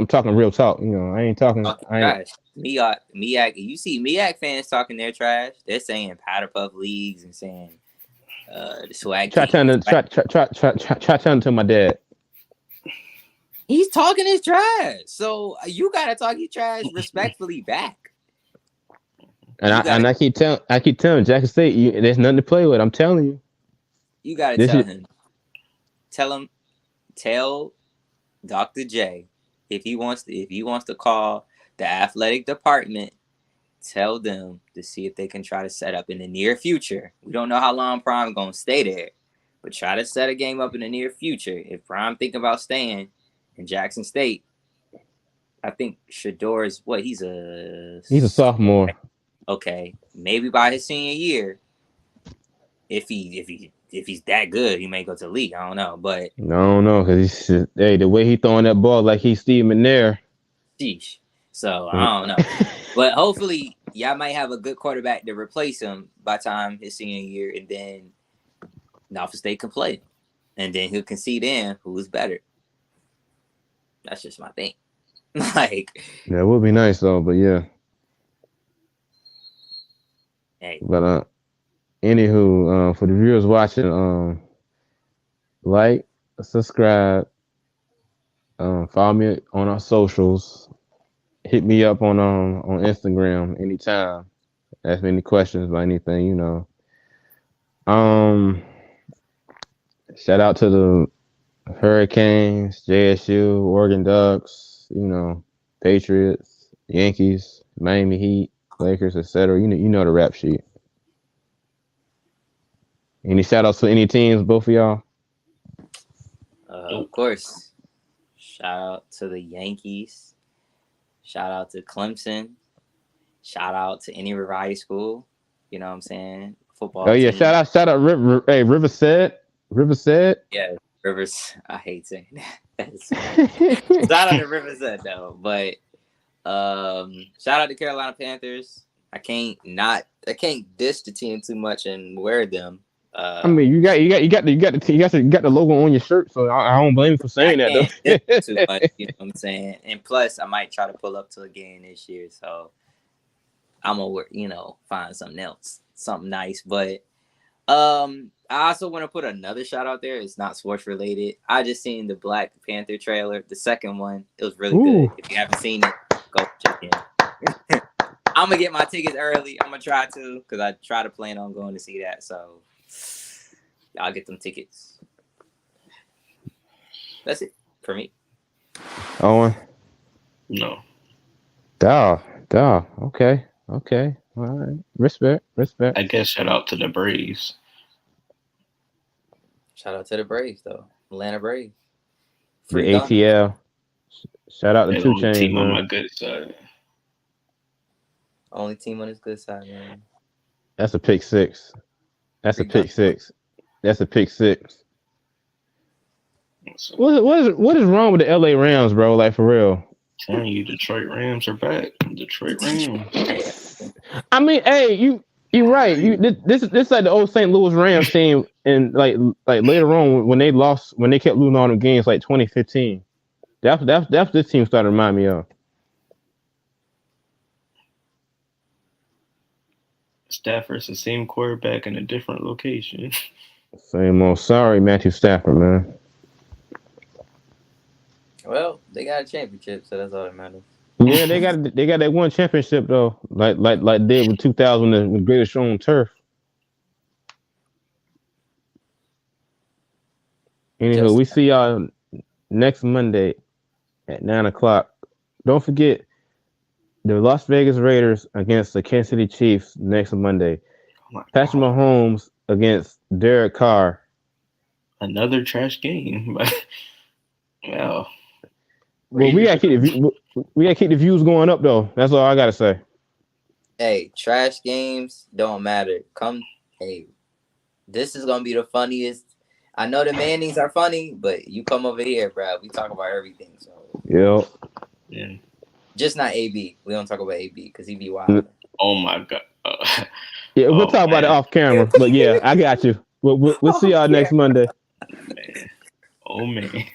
talking real talk. I ain't talking. Trash. meac. You see meac fans talking their trash. They're saying powder puff leagues and saying the swag. Try telling to my dad. He's talking his trash, so you gotta talk your trash respectfully back. And I keep telling Jackson State, there's nothing to play with. I'm telling you. You gotta tell him. Tell Dr. J if he wants to call the athletic department. Tell them to see if they can try to set up in the near future. We don't know how long Prime gonna stay there, but try to set a game up in the near future. If Prime think about staying in Jackson State, I think Shador is he's a sophomore. Okay, maybe by his senior year, if he's that good, he may go to the league. I don't know, but I don't know because the way he throwing that ball like he's Steve McNair. Sheesh. So I don't know, but hopefully y'all might have a good quarterback to replace him by time his senior year, and then Norfolk State can play him, and then he'll concede in who's better. That's just my thing. Like, yeah, it would be nice though, but yeah. Hey. But anywho, for the viewers watching, like, subscribe, follow me on our socials, hit me up on Instagram anytime. Ask me any questions about anything, Shout out to the Hurricanes, JSU, Oregon Ducks, Patriots, Yankees, Miami Heat, Lakers, etc. You know the rap sheet. Any shout outs for any teams, both of y'all? Of course. Shout out to the Yankees. Shout out to Clemson. Shout out to any variety school. You know what I'm saying? Football. Oh yeah, team. Shout out Riverside. Yeah, Rivers. I hate saying that. Shout out to Riverside though, but shout out to Carolina Panthers. I can't diss the team too much and wear them. I mean, you got the logo on your shirt, so I don't blame you for saying that though. Too much, you know what I'm saying? And plus, I might try to pull up to a game this year, so I'm gonna find something else, something nice. But I also want to put another shout out there. It's not sports related. I just seen the Black Panther trailer, the second one. It was really good. If you haven't seen it, go check in. I'm gonna get my tickets early. I'm gonna try to, because I try to plan on going to see that. So y'all get them tickets. That's it for me. Owen? No. Duh. Okay. All right. Respect. I guess shout out to the Braves. Shout out to the Braves, though. Atlanta Braves. The ATL. Shout out to 2 Chainz. Team on my good side. Only team on his good side, man. That's a pick six. What is wrong with the LA Rams, bro? Like, for real. Telling you, Detroit Rams are back. Detroit Rams. I mean, hey, you're right. This is like the old St. Louis Rams team, and like later on when they kept losing all them games, like 2015. That's this team started to remind me of. Stafford's the same quarterback in a different location. Same old sorry, Matthew Stafford, man. Well, they got a championship, so that's all that matters. Yeah, they got that one championship though, like did with 2000 with Greatest Show on Turf. Anywho, we see y'all next Monday at 9:00. Don't forget the Las Vegas Raiders against the Kansas City Chiefs next Monday. Patrick Mahomes against Derek Carr. Another trash game. Well, we gotta keep the views going up though. That's all I gotta say. Hey, trash games don't matter. This is gonna be the funniest. I know the Mannings are funny, but you come over here, bro. We talk about everything. So yeah. Just not AB. We don't talk about AB because he be wild. Oh my god. Yeah, we'll talk about it off camera. But yeah, I got you. We'll see y'all next Monday. Man. Oh man.